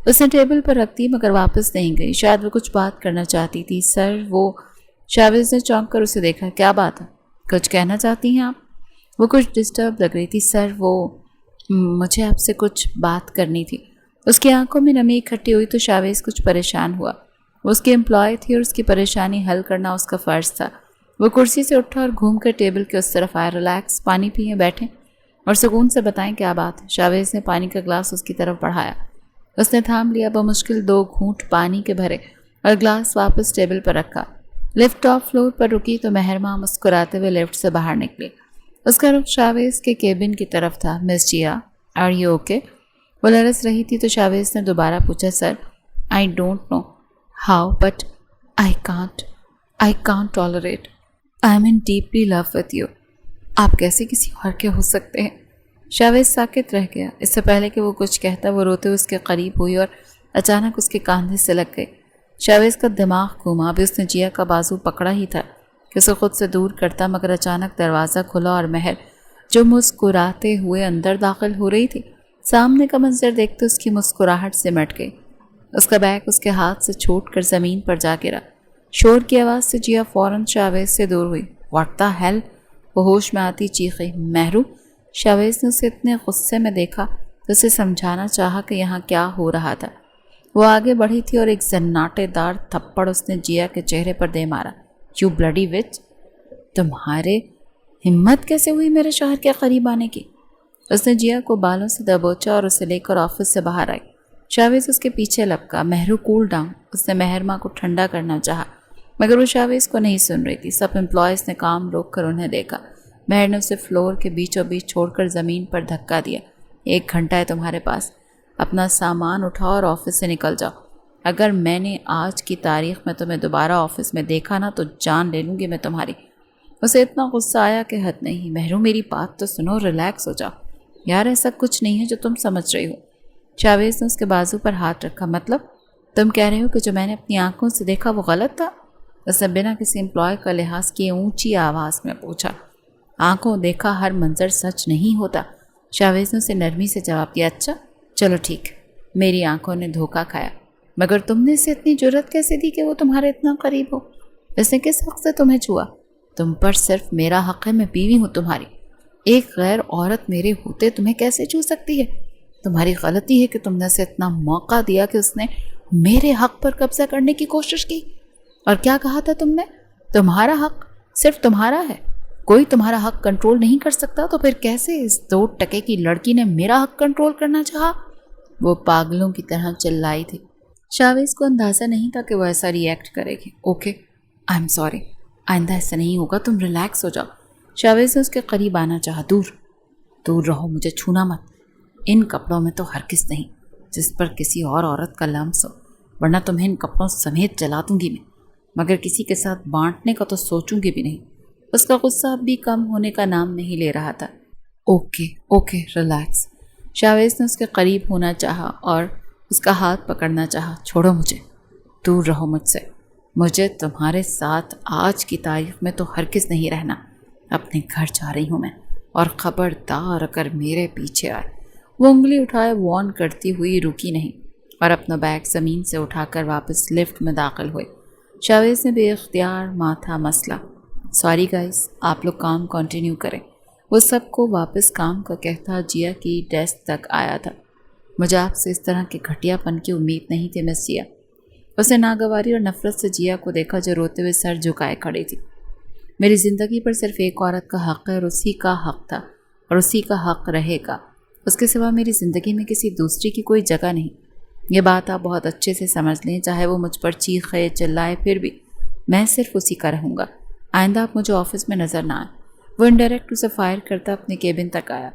اس نے ٹیبل پر رکھ دی مگر واپس نہیں گئی، شاید وہ کچھ بات کرنا چاہتی تھی۔ سر، وہ… شاویز نے چونک کر اسے دیکھا۔ کیا بات ہے؟ کچھ کہنا چاہتی ہیں آپ؟ وہ کچھ ڈسٹرب لگ رہی تھی۔ سر، وہ… مجھے آپ سے کچھ بات کرنی تھی۔ اس کی آنکھوں میں نمی اکٹھی ہوئی تو شاویز کچھ پریشان ہوا۔ وہ اس کی امپلائی تھی اور اس کی پریشانی حل کرنا اس کا فرض تھا۔ وہ کرسی سے اٹھا اور گھوم کر ٹیبل کے اس طرف آیا۔ ریلیکس، پانی پئیں، بیٹھیں اور سکون سے بتائیں کیا بات ہے۔ شاویز نے پانی کا گلاس اس کی طرف بڑھایا۔ اس نے تھام لیا، بمشکل 2 گھونٹ پانی کے بھرے اور گلاس واپس ٹیبل پر رکھا۔ لفٹ ٹاپ فلور پر رکی تو مہرمہ مسکراتے ہوئے لفٹ سے باہر نکلی۔ اس کا رخ شاویز کے کیبن کی طرف تھا۔ Miss Jiya, are you okay? وہ لرز رہی تھی تو شاویز نے دوبارہ پوچھا۔ Sir, I don't know how but I can't tolerate, I am in deeply love with you. آپ کیسے کسی اور کے ہو سکتے ہیں؟ شاویز ساکت رہ گیا۔ اس سے پہلے کہ وہ کچھ کہتا وہ روتے ہوئے اس کے قریب ہوئی اور اچانک اس کے کاندھے سے لگ گئی۔ شاویز کا دماغ گھوما۔ ابھی اس نے جیا کا بازو پکڑا ہی تھا کہ اسے خود سے دور کرتا، مگر اچانک دروازہ کھلا اور مہر جو مسکراتے ہوئے اندر داخل ہو رہی تھی، سامنے کا منظر دیکھتے اس کی مسکراہٹ سمٹ گئی۔ اس کا بیگ اس کے ہاتھ سے چھوٹ کر زمین پر جا گرا۔ شور کی آواز سے جیا فوراً شاویز سے دور ہوئی۔ What the hell! وہ ہوش میں آتی چیخی، مہرو! شاویز نے اسے اتنے غصے میں دیکھا تو اسے سمجھانا چاہا کہ یہاں کیا ہو رہا تھا۔ وہ آگے بڑھی تھی اور ایک زناٹے دار تھپڑ اس نے جیا کے چہرے پر دے مارا۔ یو بلڈی وچ! تمہارے ہمت کیسے ہوئی میرے شوہر کے قریب آنے کی؟ اس نے جیا کو بالوں سے دبوچا اور اسے لے کر آفس سے باہر آئی۔ شاویز اس کے پیچھے لپکا۔ Mehru cool down! اس نے مہرماں کو ٹھنڈا کرنا چاہا، مگر وہ شاویز کو نہیں سن رہی تھی۔ سب امپلائیز نے کام روک کر انہیں دیکھا۔ مہر نے اسے فلور کے بیچوں بیچ چھوڑ کر زمین پر دھکا دیا۔ 1 گھنٹہ ہے تمہارے پاس، اپنا سامان اٹھاؤ اور آفس سے نکل جاؤ۔ اگر میں نے آج کی تاریخ میں تمہیں دوبارہ آفس میں دیکھا نا تو جان لے لوں گی میں تمہاری۔ اسے اتنا غصہ آیا کہ حد نہیں۔ مہرو میری بات تو سنو، ریلیکس ہو جاؤ یار، ایسا کچھ نہیں ہے جو تم سمجھ رہی ہو۔ شاویز نے اس کے بازو پر ہاتھ رکھا۔ مطلب تم کہہ رہے ہو کہ جو میں نے اپنی آنکھوں سے دیکھا وہ غلط تھا؟ اس نے بنا کسی امپلائی کا لحاظ کیے اونچی آواز میں پوچھا۔ آنکھوں دیکھا ہر منظر سچ نہیں ہوتا، شاویز نے اسے نرمی سے جواب دیا۔ اچھا چلو ٹھیک، میری آنکھوں نے دھوکہ کھایا، مگر تم نے اسے اتنی جرأت کیسے دی کہ وہ تمہارے اتنا قریب ہو؟ اس نے کس حق سے تمہیں چھوا؟ تم پر صرف میرا حق ہے، میں بیوی ہوں تمہاری۔ ایک غیر عورت میرے ہوتے تمہیں کیسے چھو سکتی ہے؟ تمہاری غلطی ہے کہ تم نے اسے اتنا موقع دیا کہ اس نے میرے حق پر قبضہ کرنے کی کوشش کی۔ اور کیا کہا تھا تم نے؟ تمہارا حق صرف تمہارا ہے، کوئی تمہارا حق کنٹرول نہیں کر سکتا، تو پھر کیسے اس 2 ٹکے کی لڑکی نے میرا حق کنٹرول کرنا چاہا؟ وہ پاگلوں کی طرح چلائی تھی۔ شاویز کو اندازہ نہیں تھا کہ وہ ایسا ری ایکٹ کرے گی۔ اوکے آئی ایم سوری، آئندہ ایسا نہیں ہوگا، تم ریلیکس ہو جاؤ۔ شاویز نے اس کے قریب آنا چاہا۔ دور دور رہو، مجھے چھونا مت، ان کپڑوں میں تو ہرگز نہیں جس پر کسی اور عورت کا لمس ہو، ورنہ تمہیں ان کپڑوں سمیت جلا دوں گی میں، مگر کسی کے ساتھ بانٹنے کا تو سوچوں گی بھی نہیں۔ اس کا غصہ اب بھی کم ہونے کا نام نہیں لے رہا تھا۔ Okay okay relax. شاویز نے اس کے قریب ہونا چاہا اور اس کا ہاتھ پکڑنا چاہا۔ چھوڑو مجھے، دور رہو مجھ سے، مجھے تمہارے ساتھ آج کی تاریخ میں تو ہرگز نہیں رہنا۔ اپنے گھر جا رہی ہوں میں، اور خبردار اگر میرے پیچھے آئے۔ وہ انگلی اٹھائے وارن کرتی ہوئی رکی نہیں اور اپنا بیگ زمین سے اٹھا کر واپس لفٹ میں داخل ہوئے۔ شاویز نے بے اختیار ماتھا مسلا۔ سوری گائز، آپ لوگ کام کنٹینیو کریں۔ وہ سب کو واپس کام کا کہتا جیا کی ڈیسک تک آیا تھا۔ مجھے آپ سے اس طرح کے گھٹیا پن کی امید نہیں تھی مس جیا۔ اس نے ناگواری اور نفرت سے جیا کو دیکھا جو روتے ہوئے سر جھکائے کھڑی تھی۔ میری زندگی پر صرف ایک عورت کا حق ہے اور اسی کا حق تھا اور اسی کا حق رہے گا۔ اس کے سوا میری زندگی میں کسی دوسری کی کوئی جگہ نہیں۔ یہ بات آپ بہت اچھے سے سمجھ لیں، چاہے وہ مجھ پر چیخے چلائے، پھر بھی میں صرف اسی کا رہوں گا۔ آئندہ آپ مجھے آفس میں نظر نہ آئیں۔ وہ انڈائریکٹ اسے فائر کرتا اپنے کیبن تک آیا،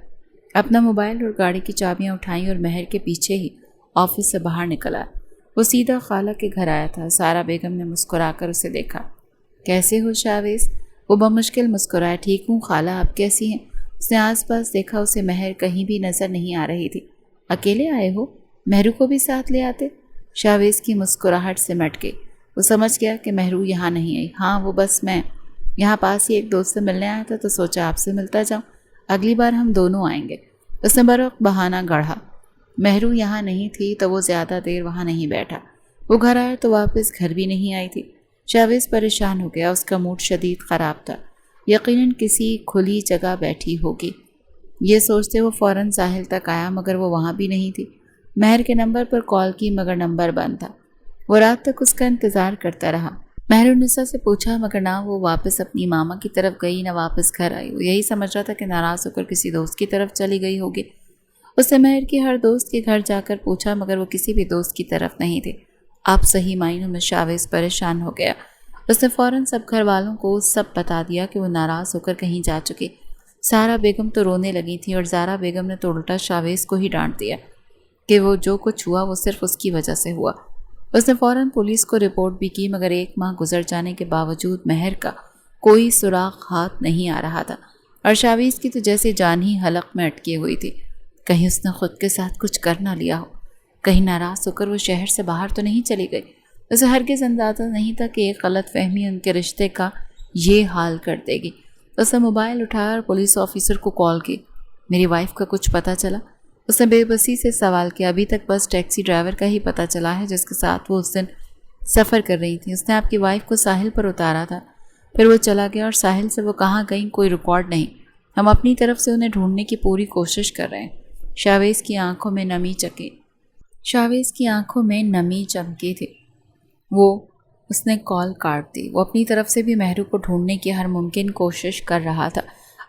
اپنا موبائل اور گاڑی کی چابیاں اٹھائیں اور مہر کے پیچھے ہی آفس سے باہر نکل آیا۔ وہ سیدھا خالہ کے گھر آیا تھا۔ سارا بیگم نے مسکرا کر اسے دیکھا۔ کیسے ہو شاویز؟ وہ بمشکل مسکرایا۔ ٹھیک ہوں خالہ، آپ کیسی ہیں؟ اس نے آس پاس دیکھا، اسے مہر کہیں بھی نظر نہیں آ رہی تھی۔ اکیلے آئے ہو؟ مہرو کو بھی ساتھ لے آتے۔ شاویز کی مسکراہٹ سے مٹ گئی۔ وہ سمجھ گیا کہ مہرو یہاں نہیں آئی۔ ہاں وہ بس میں یہاں پاس ہی ایک دوست سے ملنے آیا تھا تو سوچا آپ سے ملتا جاؤں، اگلی بار ہم دونوں آئیں گے۔ اس نے بروقت بہانہ گڑھا۔ مہرو یہاں نہیں تھی تو وہ زیادہ دیر وہاں نہیں بیٹھا۔ وہ گھر آیا تو واپس گھر بھی نہیں آئی تھی۔ شاویز پریشان ہو گیا، اس کا موڈ شدید خراب تھا۔ یقیناً کسی کھلی جگہ بیٹھی ہوگی، یہ سوچتے وہ فوراً ساحل تک آیا، مگر وہ وہاں بھی نہیں تھی۔ مہر کے نمبر پر کال کی مگر نمبر بند تھا۔ وہ رات تک اس کا انتظار کرتا رہا۔ مہر النساء سے پوچھا مگر نہ وہ واپس اپنی ماما کی طرف گئی نہ واپس گھر آئی۔ وہ یہی سمجھ رہا تھا کہ ناراض ہو کر کسی دوست کی طرف چلی گئی ہوگی۔ اس نے مہر کی ہر دوست کے گھر جا کر پوچھا مگر وہ کسی بھی دوست کی طرف نہیں تھے۔ اب صحیح معنوں میں شاویز پریشان ہو گیا۔ اس نے فوراً سب گھر والوں کو سب بتا دیا کہ وہ ناراض ہو کر کہیں جا چکی۔ سارا بیگم تو رونے لگی تھی اور زارا بیگم نے تو الٹا شاویز کو ہی ڈانٹ دیا کہ وہ جو کچھ ہوا وہ صرف اس کی وجہ سے ہوا۔ اس نے فوراً پولیس کو رپورٹ بھی کی مگر 1 ماہ گزر جانے کے باوجود مہر کا کوئی سراغ ہاتھ نہیں آ رہا تھا اور شاویز کی تو جیسے جان ہی حلق میں اٹکی ہوئی تھی۔ کہیں اس نے خود کے ساتھ کچھ کر نہ لیا ہو، کہیں ناراض ہو کر وہ شہر سے باہر تو نہیں چلی گئی۔ اسے ہرگز اندازہ نہیں تھا کہ ایک غلط فہمی ان کے رشتے کا یہ حال کر دے گی۔ اس نے موبائل اٹھایا اور پولیس آفیسر کو کال کی۔ میری وائف کا کچھ پتہ چلا؟ اس نے بے بسی سے سوال کیا۔ ابھی تک بس ٹیکسی ڈرائیور کا ہی پتہ چلا ہے جس کے ساتھ وہ اس دن سفر کر رہی تھی۔ اس نے آپ کی وائف کو ساحل پر اتارا تھا، پھر وہ چلا گیا اور ساحل سے وہ کہاں گئی کوئی ریکارڈ نہیں۔ ہم اپنی طرف سے انہیں ڈھونڈنے کی پوری کوشش کر رہے ہیں۔ شاویز کی آنکھوں میں نمی چمکی تھی۔ اس نے کال کاٹ دی۔ وہ اپنی طرف سے بھی مہرو کو ڈھونڈنے کی ہر ممکن کوشش کر رہا تھا۔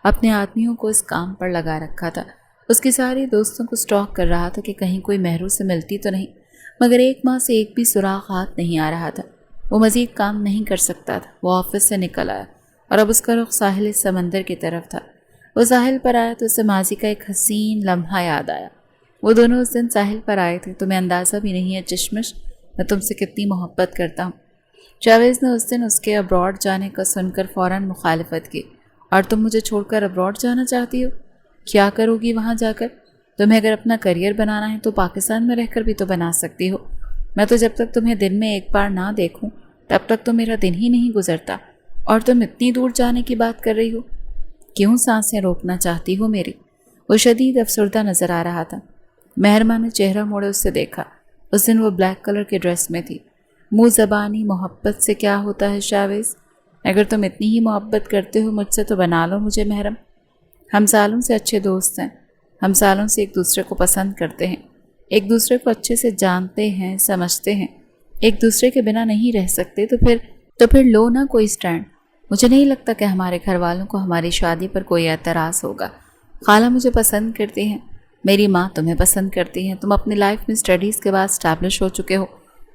اپنے آدمیوں کو اس کام پر لگا رکھا تھا۔ اس کی ساری دوستوں کو سٹاک کر رہا تھا کہ کہیں کوئی مہرو سے ملتی تو نہیں، مگر 1 ماہ سے ایک بھی سراغ ہاتھ نہیں آ رہا تھا۔ وہ مزید کام نہیں کر سکتا تھا۔ وہ آفس سے نکل آیا اور اب اس کا رخ ساحل سمندر کی طرف تھا۔ وہ ساحل پر آیا تو اسے ماضی کا ایک حسین لمحہ یاد آیا۔ وہ دونوں اس دن ساحل پر آئے تھے۔ تمہیں اندازہ بھی نہیں ہے چشمش، میں تم سے کتنی محبت کرتا ہوں۔ شاویز نے اس دن اس کے ابراڈ جانے کا سن کر فوراً مخالفت کی۔ اور تم مجھے چھوڑ کر ابراڈ جانا چاہتی ہو؟ کیا کرو گی وہاں جا کر؟ تمہیں اگر اپنا کریئر بنانا ہے تو پاکستان میں رہ کر بھی تو بنا سکتی ہو۔ میں تو جب تک تمہیں دن میں ایک بار نہ دیکھوں تب تک تو میرا دن ہی نہیں گزرتا، اور تم اتنی دور جانے کی بات کر رہی ہو۔ کیوں سانسیں روکنا چاہتی ہو میری؟ وہ شدید افسردہ نظر آ رہا تھا۔ مہرما نے چہرہ موڑے اس سے دیکھا۔ اس دن وہ بلیک کلر کے ڈریس میں تھی۔ منہ زبانی محبت سے کیا ہوتا ہے شاویز؟ اگر تم اتنی ہی محبت کرتے ہو مجھ سے تو بنا لو مجھے محرم۔ ہم سالوں سے اچھے دوست ہیں، ہم سالوں سے ایک دوسرے کو پسند کرتے ہیں، ایک دوسرے کو اچھے سے جانتے ہیں، سمجھتے ہیں، ایک دوسرے کے بنا نہیں رہ سکتے، تو پھر لو نا کوئی سٹینڈ۔ مجھے نہیں لگتا کہ ہمارے گھر والوں کو ہماری شادی پر کوئی اعتراض ہوگا۔ خالہ مجھے پسند کرتی ہیں، میری ماں تمہیں پسند کرتی ہیں، تم اپنی لائف میں اسٹڈیز کے بعد اسٹیبلش ہو چکے ہو،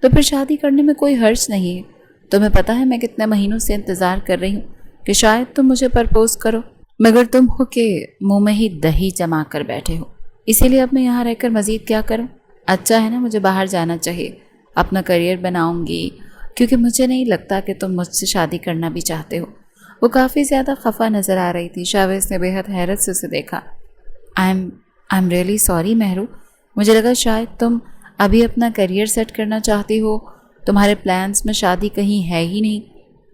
تو پھر شادی کرنے میں کوئی حرج نہیں ہے۔ تمہیں پتہ ہے میں کتنے مہینوں سے انتظار کر رہی ہوں کہ شاید تم مجھے پرپوز کرو، مگر تم ہو کہ منہ میں ہی دہی جما کر بیٹھے ہو۔ اسی لیے اب میں یہاں رہ کر مزید کیا کروں؟ اچھا ہے نا، مجھے باہر جانا چاہیے، اپنا کریئر بناؤں گی، کیونکہ مجھے نہیں لگتا کہ تم مجھ سے شادی کرنا بھی چاہتے ہو۔ وہ کافی زیادہ خفا نظر آ رہی تھی۔ شاویز نے بے حد حیرت سے اسے دیکھا۔ I am really sorry Mehru, مجھے لگا شاید تم ابھی اپنا کریئر سیٹ کرنا چاہتی ہو، تمہارے پلانس میں شادی کہیں ہے ہی نہیں۔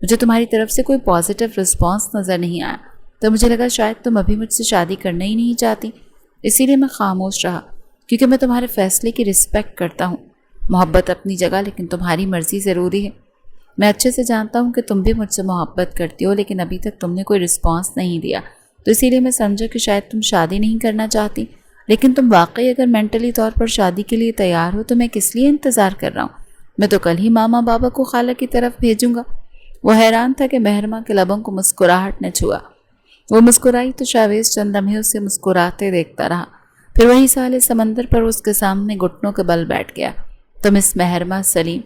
مجھے تمہاری طرف سے کوئی پازیٹیو رسپانس نظر نہیں آیا، تو مجھے لگا شاید تم ابھی مجھ سے شادی کرنا ہی نہیں چاہتی۔ اسی لیے میں خاموش رہا، کیونکہ میں تمہارے فیصلے کی رسپیکٹ کرتا ہوں۔ محبت اپنی جگہ، لیکن تمہاری مرضی ضروری ہے۔ میں اچھے سے جانتا ہوں کہ تم بھی مجھ سے محبت کرتی ہو، لیکن ابھی تک تم نے کوئی رسپانس نہیں دیا، تو اسی لیے میں سمجھا کہ شاید تم شادی نہیں کرنا چاہتی۔ لیکن تم واقعی اگر مینٹلی طور پر شادی کے لیے تیار ہو تو میں کس لیے انتظار کر رہا ہوں؟ میں تو کل ہی ماما بابا کو خالہ کی طرف بھیجوں گا۔ وہ حیران تھا کہ مہرما کے لبوں کو مسکراہٹ نے چھوا۔ وہ مسکرائی تو شاویز چند لمحے اسے مسکراتے دیکھتا رہا، پھر وہی سالے سمندر پر اس کے سامنے گھٹنوں کے بل بیٹھ گیا۔ تو مس مہرما سلیم،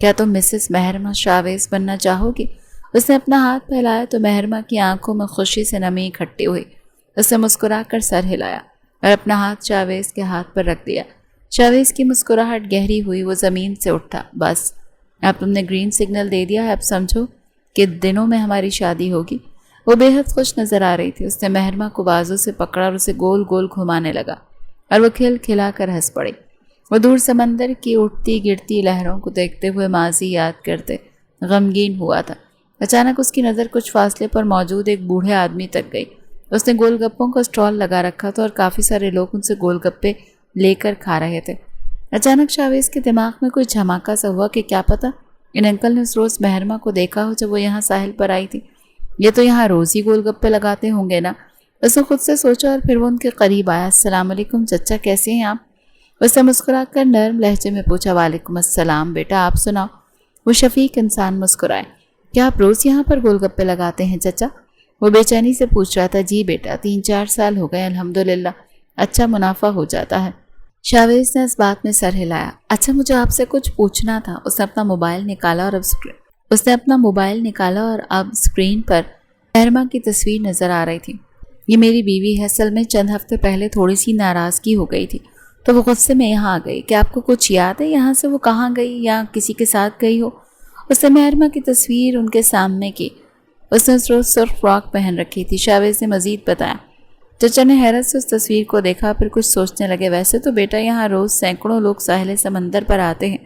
کیا تم مسز مہرما شاویز بننا چاہو گی؟ اس نے اپنا ہاتھ پھیلایا تو مہرما کی آنکھوں میں خوشی سے نمی اکٹھی ہوئی۔ اس نے مسکرا کر سر ہلایا اور اپنا ہاتھ شاویز کے ہاتھ پر رکھ دیا۔ شاویز کی مسکراہٹ گہری ہوئی، وہ زمین سے اٹھا۔ بس اب تم نے گرین سگنل دے دیا ہے، اب سمجھو کہ دنوں میں ہماری شادی ہوگی۔ وہ بے حد خوش نظر آ رہی تھی۔ اس نے مہرما کو بازو سے پکڑا اور اسے گول گول گھمانے لگا، اور وہ کھل کھلا کر ہنس پڑی۔ وہ دور سمندر کی اٹھتی گرتی لہروں کو دیکھتے ہوئے ماضی یاد کرتے غمگین ہوا تھا۔ اچانک اس کی نظر کچھ فاصلے پر موجود ایک بوڑھے آدمی تک گئی۔ اس نے گول گپوں کا اسٹال لگا رکھا تھا اور کافی سارے لوگ ان سے گول گپے لے کر کھا رہے تھے۔ اچانک شاویز کے دماغ میں کوئی دھماکہ سا ہوا کہ کیا پتہ ان انکل نے اس روز مہرما کو دیکھا ہو جب وہ یہاں ساحل پر آئی تھی۔ یہ تو یہاں روز ہی گول گپے لگاتے ہوں گے نا، اس نے خود سے سوچا، اور پھر وہ ان کے قریب آیا۔ السلام علیکم چچا، کیسے ہیں آپ؟ اس نے مسکرا کر نرم لہجے میں پوچھا۔ وعلیکم السلام بیٹا، آپ سناؤ؟ وہ شفیق انسان مسکرائے۔ کیا آپ روز یہاں پر گول گپے لگاتے ہیں چچا؟ وہ بے چینی سے پوچھ رہا تھا۔ جی بیٹا، 3-4 سال ہو گئے، الحمدللہ اچھا منافع ہو جاتا ہے۔ شاویز نے اس بات میں سر ہلایا۔ اچھا مجھے آپ سے کچھ پوچھنا تھا۔ اس نے اپنا موبائل نکالا اور اب اسکرین پر مہرما کی تصویر نظر آ رہی تھی۔ یہ میری بیوی ہے، اصل میں چند ہفتے پہلے تھوڑی سی ناراضگی ہو گئی تھی تو وہ غصے میں یہاں آ گئی۔ کیا آپ کو کچھ یاد ہے یہاں سے وہ کہاں گئی یا کسی کے ساتھ گئی ہو؟ اس نے مہرما کی تصویر ان کے سامنے کی۔ اس نے اس روز سرخ فراک پہن رکھی تھی۔ شاویز نے مزید بتایا۔ چچا نے حیرت سے اس تصویر کو دیکھا، پھر کچھ سوچنے لگے۔ ویسے تو بیٹا یہاں روز سینکڑوں لوگ ساحل سمندر پر آتے ہیں،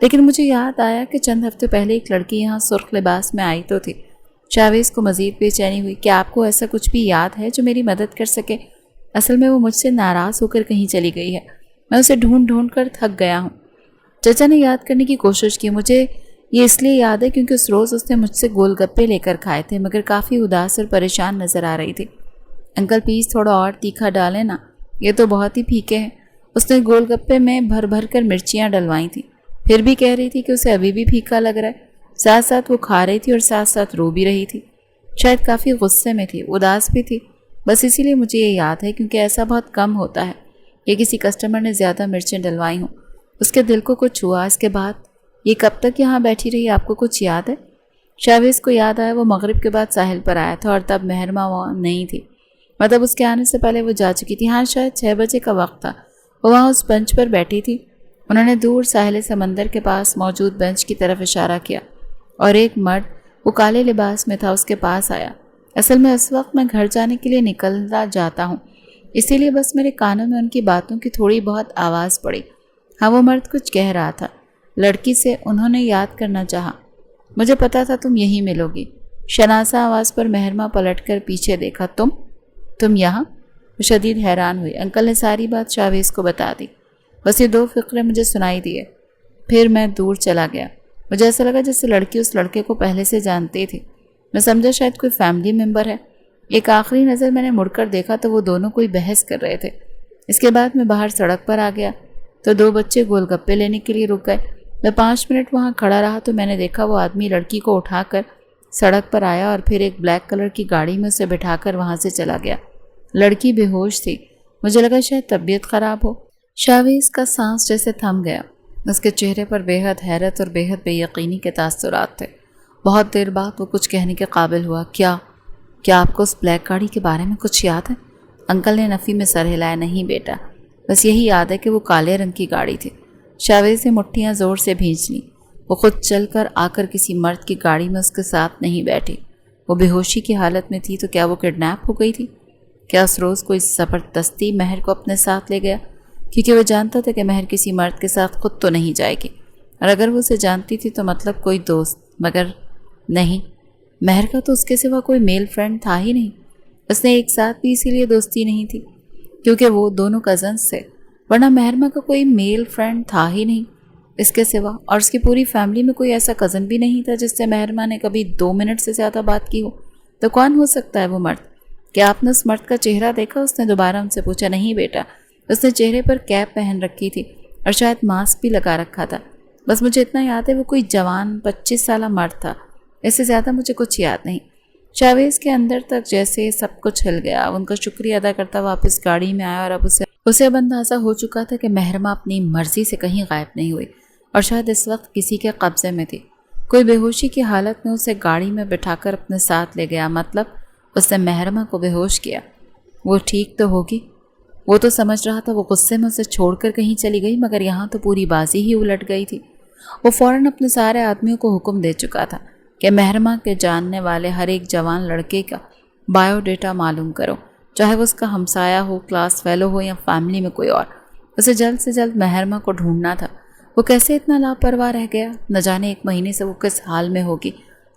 لیکن مجھے یاد آیا کہ چند ہفتے پہلے ایک لڑکی یہاں سرخ لباس میں آئی تو تھی۔ شاویز کو مزید بے چینی ہوئی. کیا آپ کو ایسا کچھ بھی یاد ہے جو میری مدد کر سکے؟ اصل میں وہ مجھ سے ناراض ہو کر کہیں چلی گئی ہے. میں اسے ڈھونڈ ڈھونڈ کر تھک گیا ہوں. چچا نے یاد کرنے کی کوشش کی. مجھے یہ اس لیے یاد ہے کیونکہ اس روز اس نے مجھ سے گول گپے لے کر کھائے تھے، مگر کافی اداس اور پریشان نظر آ رہی تھی. انکل پلیز تھوڑا اور تیکھا ڈالیں نا، یہ تو بہت ہی پھیکے ہیں. اس نے گول گپے میں بھر بھر کر مرچیاں ڈلوائی تھیں، پھر بھی کہہ رہی تھی کہ اسے ابھی بھی پھیکا لگ رہا ہے. ساتھ ساتھ وہ کھا رہی تھی اور ساتھ ساتھ رو بھی رہی تھی. شاید کافی غصے میں تھی، اداس بھی تھی. بس اسی لیے مجھے یہ یاد ہے کیونکہ ایسا بہت کم ہوتا ہے کہ کسی کسٹمر نے زیادہ مرچیں ڈلوائی ہوں. اس کے دل کو کچھ ہوا. اس کے بعد یہ کب تک یہاں بیٹھی رہی، آپ کو کچھ یاد ہے؟ شاویز کو یاد آیا وہ مغرب کے بعد ساحل پر آیا تھا اور تب مہرما وہاں نہیں تھی. مطلب اس کے آنے سے پہلے وہ جا چکی تھی. ہاں شاید 6 بجے کا وقت تھا. وہ وہاں اس بنچ پر بیٹھی تھی. انہوں نے دور ساحل سمندر کے پاس موجود بنچ کی طرف اشارہ کیا اور ایک مرد، وہ کالے لباس میں تھا، اس کے پاس آیا. اصل میں اس وقت میں گھر جانے کے لیے نکلنا جاتا ہوں، اسی لیے بس میرے کانوں میں ان کی باتوں کی تھوڑی بہت آواز پڑی. ہاں وہ مرد کچھ کہہ رہا تھا. لڑکی سے انہوں نے یاد کرنا چاہا. مجھے پتا تھا تم یہیں ملو گی. شناسہ آواز پر مہرما پلٹ کر پیچھے دیکھا. تم یہاں؟ وہ شدید حیران ہوئی. انکل نے ساری بات شاویز کو بتا دی. بس یہ 2 فقرے مجھے سنائی دیے، پھر میں دور چلا گیا. مجھے ایسا لگا جیسے لڑکی اس لڑکے کو پہلے سے جانتی تھی. میں سمجھا شاید کوئی فیملی ممبر ہے. ایک آخری نظر میں نے مڑ کر دیکھا تو وہ دونوں کوئی بحث کر رہے تھے. اس کے بعد میں باہر سڑک پر آ گیا تو 2 بچے گول گپے لینے کے لیے رک گئے. میں 5 منٹ وہاں کھڑا رہا تو میں نے دیکھا وہ آدمی لڑکی کو اٹھا کر سڑک پر آیا اور پھر ایک بلیک کلر کی گاڑی میں اسے بٹھا کر وہاں سے چلا گیا. لڑکی بے ہوش تھی. مجھے لگا شاید طبیعت خراب ہو. شاویز کا سانس جیسے تھم گیا. اس کے چہرے پر بے حد حیرت اور بے حد بے یقینی کے تاثرات تھے. بہت دیر بعد وہ کچھ کہنے کے قابل ہوا. کیا آپ کو اس بلیک گاڑی کے بارے میں کچھ یاد ہے؟ انکل نے نفی میں سر ہلایا. نہیں بیٹا، بس یہی یاد ہے کہ وہ کالے رنگ کی گاڑی تھی. شاویز نے مٹھیاں زور سے بھینچ لیں. وہ خود چل کر آ کر کسی مرد کی گاڑی میں اس کے ساتھ نہیں بیٹھی. وہ بے ہوشی کی حالت میں تھی تو کیا وہ کڈنیپ ہو گئی تھی؟ کیا اس روز کوئی زبردستی مہر کو اپنے ساتھ لے گیا؟ کیونکہ وہ جانتا تھا کہ مہر کسی مرد کے ساتھ خود تو نہیں جائے گی، اور اگر وہ اسے جانتی تھی تو مطلب کوئی دوست. مگر نہیں، مہر کا تو اس کے سوا کوئی میل فرینڈ تھا ہی نہیں. اس نے ایک ساتھ بھی اسی لیے دوستی نہیں تھی کیونکہ وہ دونوں کزنس تھے، ورنہ مہرما کا کوئی میل فرینڈ تھا ہی نہیں اس کے سوا. اور اس کی پوری فیملی میں کوئی ایسا کزن بھی نہیں تھا جس سے مہرما نے کبھی 2 منٹ سے زیادہ بات کی ہو. تو کون ہو سکتا ہے وہ مرد؟ کیا آپ نے اس مرد کا چہرہ دیکھا؟ اس نے دوبارہ ان سے پوچھا. نہیں بیٹا، اس نے چہرے پر کیپ پہن رکھی تھی اور شاید ماسک بھی لگا رکھا تھا. بس مجھے اتنا یاد ہے وہ کوئی جوان 25 سالہ مرد تھا. اس سے زیادہ مجھے کچھ یاد نہیں. شاویز کے اندر تک جیسے سب کچھ ہل گیا. ان کا شکریہ ادا کرتا واپس گاڑی میں آیا اور اب اسے اب اندازہ ہو چکا تھا کہ مہرما اپنی مرضی سے کہیں غائب نہیں ہوئی اور شاید اس وقت کسی کے قبضے میں تھی. کوئی بے ہوشی کی حالت میں اسے گاڑی میں بٹھا کر اپنے ساتھ لے گیا. مطلب اس نے مہرما کو بے ہوش کیا. وہ ٹھیک تو ہوگی. وہ تو سمجھ رہا تھا وہ غصے میں اسے چھوڑ کر کہیں چلی گئی، مگر یہاں تو پوری بازی ہی الٹ گئی تھی. وہ فوراً اپنے سارے آدمیوں کو حکم دے چکا تھا کہ مہرما کے جاننے والے ہر ایک جوان لڑکے کا بایو ڈیٹا معلوم کرو، چاہے وہ اس کا ہمسایہ ہو، کلاس فیلو ہو یا فیملی میں کوئی اور. اسے جلد سے جلد مہرما کو ڈھونڈنا تھا. وہ کیسے اتنا لاپرواہ رہ گیا؟ نہ جانے 1 مہینے سے وہ کس حال میں ہوگی.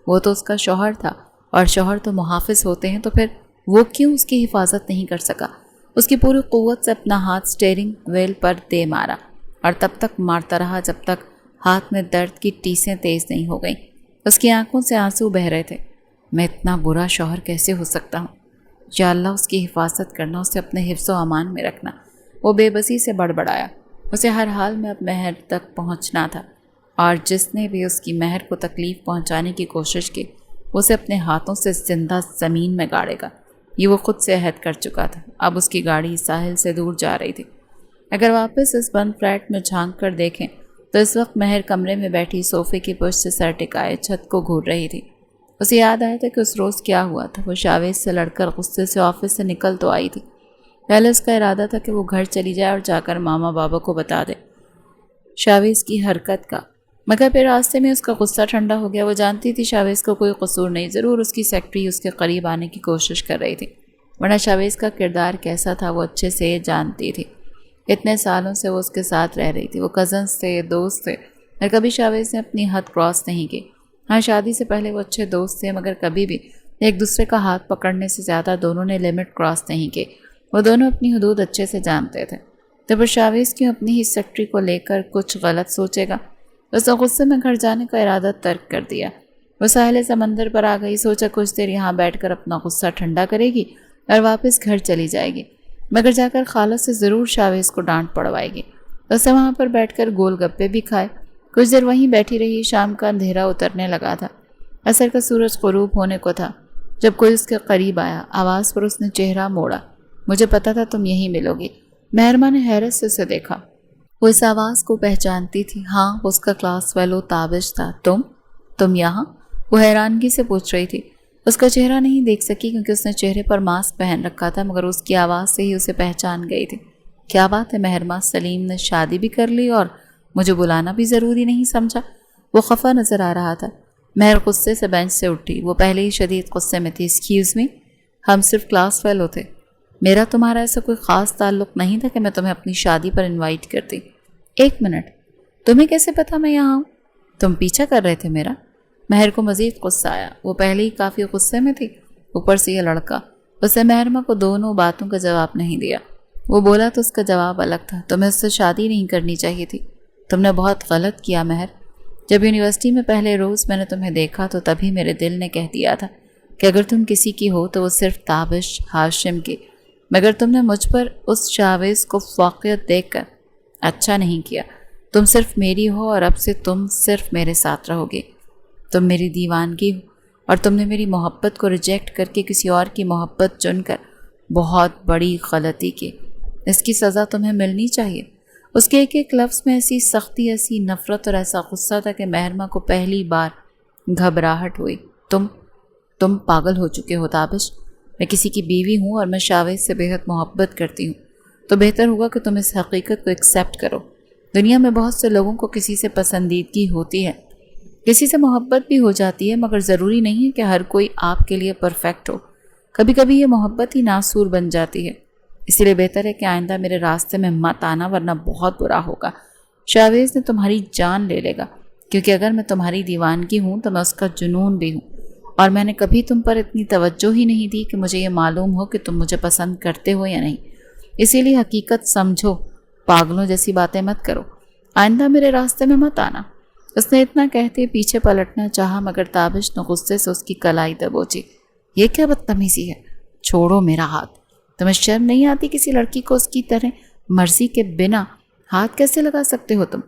وہ تو اس کا شوہر تھا اور شوہر تو محافظ ہوتے ہیں، تو پھر وہ کیوں اس کی حفاظت نہیں کر سکا؟ اس کی پوری قوت سے اپنا ہاتھ سٹیئرنگ وہیل پر دے مارا اور تب تک مارتا رہا جب تک ہاتھ میں درد کی ٹیسیں تیز نہیں ہو گئیں. اس کی آنکھوں سے آنسو بہہ رہے تھے. میں اتنا برا شوہر کیسے ہو سکتا ہوں؟ یا اللہ اس کی حفاظت کرنا، اسے اپنے حفظ و امان میں رکھنا. وہ بے بسی سے بڑبڑایا. اسے ہر حال میں اب مہر تک پہنچنا تھا، اور جس نے بھی اس کی مہر کو تکلیف پہنچانے کی کوشش کی اسے اپنے ہاتھوں سے زندہ زمین میں گاڑے گا. یہ وہ خود سے عہد کر چکا تھا. اب اس کی گاڑی ساحل سے دور جا رہی تھی. اگر واپس اس بند فلیٹ میں جھانک کر دیکھیں تو اس وقت مہر کمرے میں بیٹھی صوفے کی پشت سے سر ٹکائے چھت کو گھور رہی تھی. اسے یاد آیا تھا کہ اس روز کیا ہوا تھا. وہ شاویز سے لڑ کر غصے سے آفس سے نکل تو آئی تھی. پہلے اس کا ارادہ تھا کہ وہ گھر چلی جائے اور جا کر ماما بابا کو بتا دے شاویز کی حرکت کا، مگر پھر راستے میں اس کا غصہ ٹھنڈا ہو گیا. وہ جانتی تھی شاویز کو کوئی قصور نہیں، ضرور اس کی سیکرٹری اس کے قریب آنے کی کوشش کر رہی تھی، ورنہ شاویز کا کردار کیسا تھا وہ اچھے سے جانتی تھی. اتنے سالوں سے وہ اس کے ساتھ رہ رہی تھی. وہ کزنس تھے، دوست تھے، اور کبھی شاویز نے اپنی حد کراس نہیں کی. ہاں، شادی سے پہلے وہ اچھے دوست تھے، مگر کبھی بھی ایک دوسرے کا ہاتھ پکڑنے سے زیادہ دونوں نے لمٹ کراس نہیں کی۔ وہ دونوں اپنی حدود اچھے سے جانتے تھے۔ تو پرشاویز کیوں اپنی ہی سیکرٹری کو لے کر کچھ غلط سوچے گا؟ اس نے غصے میں گھر جانے کا ارادہ ترک کر دیا۔ وہ ساحل سمندر پر آ گئی، سوچا کچھ دیر یہاں بیٹھ کر اپنا غصہ ٹھنڈا کرے گی اور واپس گھر چلی جائے گی، مگر جا کر خالہ سے ضرور شاویز کو ڈانٹ پڑوائے گی۔ اس نے وہاں پر بیٹھ کر گول گپے بھی کھائے، کچھ دیر وہیں بیٹھی رہی۔ شام کا اندھیرا اترنے لگا تھا، عصر کا سورج غروب ہونے کو تھا جب کوئی اس کے قریب آیا۔ آواز پر اس نے چہرہ موڑا۔ مجھے پتا تھا تم یہیں ملو گی۔ مہرما نے حیرت سے اسے دیکھا، وہ اس آواز کو پہچانتی تھی۔ ہاں، وہ اس کا کلاس فیلو تابش تھا۔ تم یہاں؟ وہ حیرانگی سے پوچھ رہی تھی۔ اس کا چہرہ نہیں دیکھ سکی کیونکہ اس نے چہرے پر ماسک پہن رکھا تھا، مگر اس کی آواز سے ہی اسے پہچان گئی تھی۔ کیا بات ہے مہرما، سلیم نے شادی بھی کر لی اور مجھے بلانا بھی ضروری نہیں سمجھا؟ وہ خفا نظر آ رہا تھا۔ مہر غصے سے بینچ سے اٹھی، وہ پہلے ہی شدید غصے میں تھی۔ ایکسکیوز می، ہم صرف کلاس فیلو تھے، میرا تمہارا ایسا کوئی خاص تعلق نہیں تھا کہ میں تمہیں اپنی شادی پر انوائٹ کرتی۔ ایک منٹ، تمہیں کیسے پتا میں یہاں ہوں؟ تم پیچھا کر رہے تھے میرا؟ مہر کو مزید غصہ آیا، وہ پہلے ہی کافی غصے میں تھی، اوپر سے یہ لڑکا۔ اس نے مہرما کو دونوں باتوں کا جواب نہیں دیا۔ وہ بولا تو اس کا جواب الگ تھا، تمہیں اس سے شادی نہیں کرنی چاہیے تھی۔ تم نے بہت غلط کیا مہر۔ جب یونیورسٹی میں پہلے روز میں نے تمہیں دیکھا تو تبھی میرے دل نے کہہ دیا تھا کہ اگر تم کسی کی ہو تو وہ صرف تابش ہاشم کی، مگر تم نے مجھ پر اس شاویز کو فوقیت دیکھ کر اچھا نہیں کیا۔ تم صرف میری ہو اور اب سے تم صرف میرے ساتھ رہو گی۔ تم میری دیوانگی ہو اور تم نے میری محبت کو ریجیکٹ کر کے کسی اور کی محبت چن کر بہت بڑی غلطی کی۔ اس کی سزا تمہیں ملنی چاہیے۔ اس کے ایک ایک لفظ میں ایسی سختی، ایسی نفرت اور ایسا غصہ تھا کہ مہرما کو پہلی بار گھبراہٹ ہوئی۔ تم پاگل ہو چکے ہو تابش۔ میں کسی کی بیوی ہوں اور میں شاویز سے بے حد محبت کرتی ہوں، تو بہتر ہوگا کہ تم اس حقیقت کو ایکسیپٹ کرو۔ دنیا میں بہت سے لوگوں کو کسی سے پسندیدگی ہوتی ہے، کسی سے محبت بھی ہو جاتی ہے، مگر ضروری نہیں ہے کہ ہر کوئی آپ کے لیے پرفیکٹ ہو۔ کبھی کبھی یہ محبت ہی ناسور بن جاتی ہے۔ اسی لیے بہتر ہے کہ آئندہ میرے راستے میں مت آنا، ورنہ بہت برا ہوگا۔ شاویز نے تمہاری جان لے لے گا، کیونکہ اگر میں تمہاری دیوانگی ہوں تو میں اس کا جنون بھی ہوں، اور میں نے کبھی تم پر اتنی توجہ ہی نہیں دی کہ مجھے یہ معلوم ہو کہ تم مجھے پسند کرتے ہو یا نہیں۔ اسی لیے حقیقت سمجھو، پاگلوں جیسی باتیں مت کرو، آئندہ میرے راستے میں مت آنا۔ اس نے اتنا کہتے پیچھے پلٹنا چاہا، مگر تابش نے غصے سے اس کی کلائی دبوچی۔ یہ کیا بدتمیزی ہے؟ چھوڑو میرا ہاتھ۔ تمہیں شرم نہیں آتی کسی لڑکی کو اس کی طرح مرضی کے بنا ہاتھ کیسے لگا سکتے ہو تم؟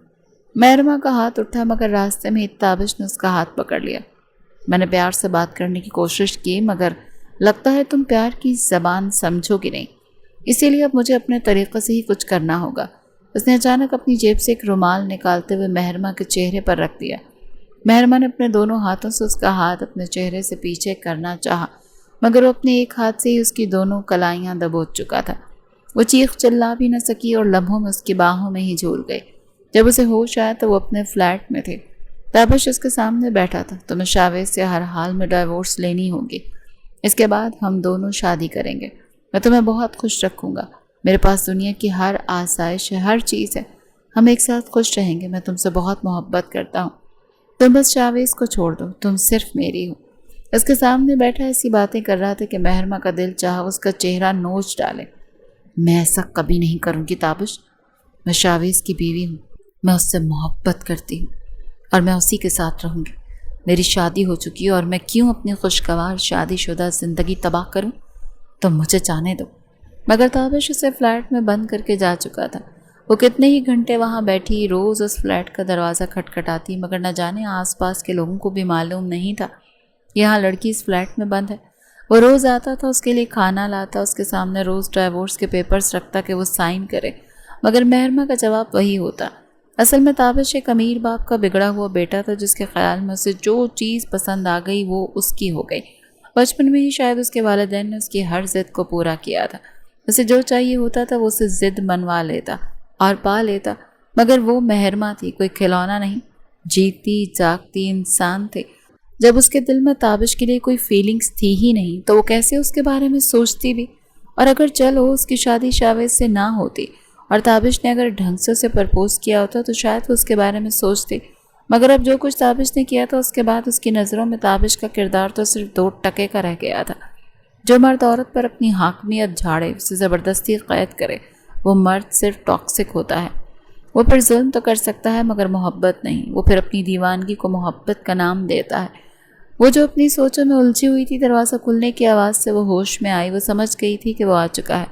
مہرما کا ہاتھ اٹھا، مگر راستے میں تابش نے اس کا ہاتھ پکڑ لیا۔ میں نے پیار سے بات کرنے کی کوشش کی، مگر لگتا ہے تم پیار کی زبان سمجھو گی نہیں، اسی لیے اب مجھے اپنے طریقے سے ہی کچھ کرنا ہوگا۔ اس نے اچانک اپنی جیب سے ایک رومال نکالتے ہوئے مہرما کے چہرے پر رکھ دیا۔ مہرما نے اپنے دونوں ہاتھوں سے اس کا ہاتھ اپنے چہرے سے پیچھے کرنا چاہا، مگر وہ اپنے ایک ہاتھ سے ہی اس کی دونوں کلائیاں دبوچ چکا تھا۔ وہ چیخ چلا بھی نہ سکی اور لمحوں میں اس کی باہوں میں ہی جھول گئی۔ جب اسے ہوش آیا تو وہ اپنے فلیٹ میں تھے۔ تابش اس کے سامنے بیٹھا تھا۔ تمہیں شاویز سے ہر حال میں ڈائیورس لینی ہوگی، اس کے بعد ہم دونوں شادی کریں گے۔ میں تمہیں بہت خوش رکھوں گا، میرے پاس دنیا کی ہر آسائش ہے، ہر چیز ہے، ہم ایک ساتھ خوش رہیں گے۔ میں تم سے بہت محبت کرتا ہوں، تم بس شاویز کو چھوڑ دو، تم صرف میری ہو۔ اس کے سامنے بیٹھا ایسی باتیں کر رہا تھا کہ مہرما کا دل چاہا اس کا چہرہ نوچ ڈالے۔ میں ایسا کبھی نہیں کروں گی تابش، میں شاویز کی بیوی ہوں، میں اس سے محبت کرتی ہوں اور میں اسی کے ساتھ رہوں گی۔ میری شادی ہو چکی ہے اور میں کیوں اپنی خوشگوار شادی شدہ زندگی تباہ کروں؟ تم مجھے جانے دو۔ مگر تابش اسے فلیٹ میں بند کر کے جا چکا تھا۔ وہ کتنے ہی گھنٹے وہاں بیٹھی، روز اس فلیٹ کا دروازہ کھٹکھٹاتی، مگر نہ جانے آس پاس کے لوگوں کو بھی معلوم نہیں تھا یہاں لڑکی اس فلیٹ میں بند ہے۔ وہ روز آتا تھا، اس کے لیے کھانا لاتا، اس کے سامنے روز ڈائیورس کے پیپرز رکھتا کہ وہ سائن کرے، مگر مہرما کا جواب وہی ہوتا۔ اصل میں تابش ایک امیر باپ کا بگڑا ہوا بیٹا تھا، جس کے خیال میں اسے جو چیز پسند آ گئی وہ اس کی ہو گئی۔ بچپن میں ہی شاید اس کے والدین نے اس کی ہر ضد کو پورا کیا تھا۔ اسے جو چاہیے ہوتا تھا وہ اسے ضد منوا لیتا اور پا لیتا، مگر وہ مہرما تھی، کوئی کھلونا نہیں، جیتی جاگتی انسان تھے۔ جب اس کے دل میں تابش کے لیے کوئی فیلنگز تھی ہی نہیں تو وہ کیسے اس کے بارے میں سوچتی بھی؟ اور اگر چلو اس کی شادی شاویز سے نہ ہوتی اور تابش نے اگر ڈھنگ سے اسے پرپوز کیا ہوتا تو شاید وہ اس کے بارے میں سوچتی، مگر اب جو کچھ تابش نے کیا تھا اس کے بعد اس کی نظروں میں تابش کا کردار تو صرف 2 کا رہ گیا تھا۔ جو مرد عورت پر اپنی حاکمیت جھاڑے، اسے زبردستی قید کرے، وہ مرد صرف ٹاکسک ہوتا ہے۔ وہ پھر ظلم تو کر سکتا ہے مگر محبت نہیں۔ وہ پھر اپنی دیوانگی کو محبت کا نام دیتا ہے۔ وہ جو اپنی سوچوں میں الجھی ہوئی تھی، دروازہ کھلنے کی آواز سے وہ ہوش میں آئی۔ وہ سمجھ گئی تھی کہ وہ آ چکا ہے۔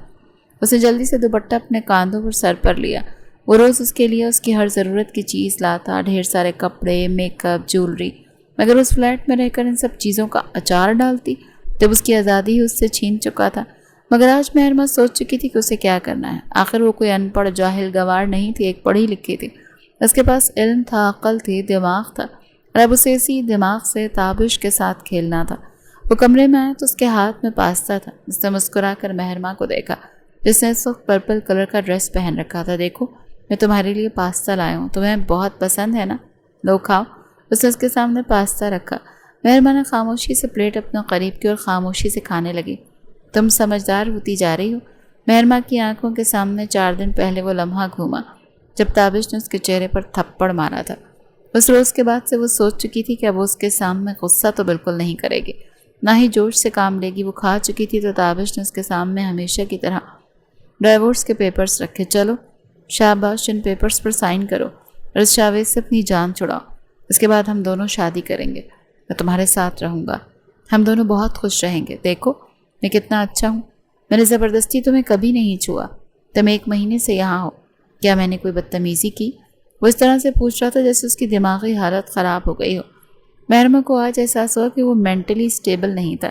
اسے جلدی سے دوپٹہ اپنے کاندھوں پر سر پر لیا۔ وہ روز اس کے لیے اس کی ہر ضرورت کی چیز لاتا، ڈھیر سارے کپڑے، میک اپ، جولری، مگر اس فلیٹ میں رہ کر ان سب چیزوں کا اچار ڈالتی جب اس کی آزادی اس سے چھین چکا تھا۔ مگر آج مہرما سوچ چکی تھی کہ اسے کیا کرنا ہے۔ آخر وہ کوئی ان پڑھ جاہل گوار نہیں تھی، ایک پڑھی لکھی تھی۔ اس کے پاس علم تھا، عقل تھی، دماغ تھا، اور اب اسے اسی دماغ سے تابش کے ساتھ کھیلنا تھا۔ وہ کمرے میں آیا تو اس کے ہاتھ میں پاستہ تھا۔ اس نے مسکرا کر مہرما کو دیکھا جس نے اس وقت پرپل کلر کا ڈریس پہن رکھا تھا۔ دیکھو میں تمہارے لیے پاستہ لایا ہوں، تمہیں بہت پسند ہے نا؟ لو کھاؤ۔ اس نے اس کے سامنے پاستہ رکھا۔ مہرما نے خاموشی سے پلیٹ اپنا قریب کی اور خاموشی سے کھانے لگی۔ تم سمجھدار ہوتی جا رہی ہو۔ مہرما کی آنکھوں کے سامنے 4 دن پہلے وہ لمحہ گھوما جب تابش نے اس کے چہرے پر تھپڑ مارا تھا۔ اس روز کے بعد سے وہ سوچ چکی تھی کہ اب اس کے سامنے غصہ تو بالکل نہیں کرے گی، نہ ہی جوش سے کام لے گی۔ وہ کھا چکی تھی تو تابش نے اس کے سامنے ہمیشہ کی طرح ڈائیورس کے پیپرز رکھے۔ چلو شاباش، ان پیپرز پر سائن کرو اور اس شاویز سے اپنی جان چھڑاؤ۔ اس کے بعد ہم دونوں شادی کریں گے، میں تمہارے ساتھ رہوں گا، ہم دونوں بہت خوش رہیں گے۔ دیکھو میں کتنا اچھا ہوں، میں نے زبردستی تمہیں کبھی نہیں چھوا۔ تم 1 مہینے سے یہاں ہو، کیا میں نے کوئی بدتمیزی کی؟ وہ اس طرح سے پوچھ رہا تھا جیسے اس کی دماغی حالت خراب ہو گئی ہو۔ مہرما کو آج احساس ہوا کہ وہ مینٹلی سٹیبل نہیں تھا،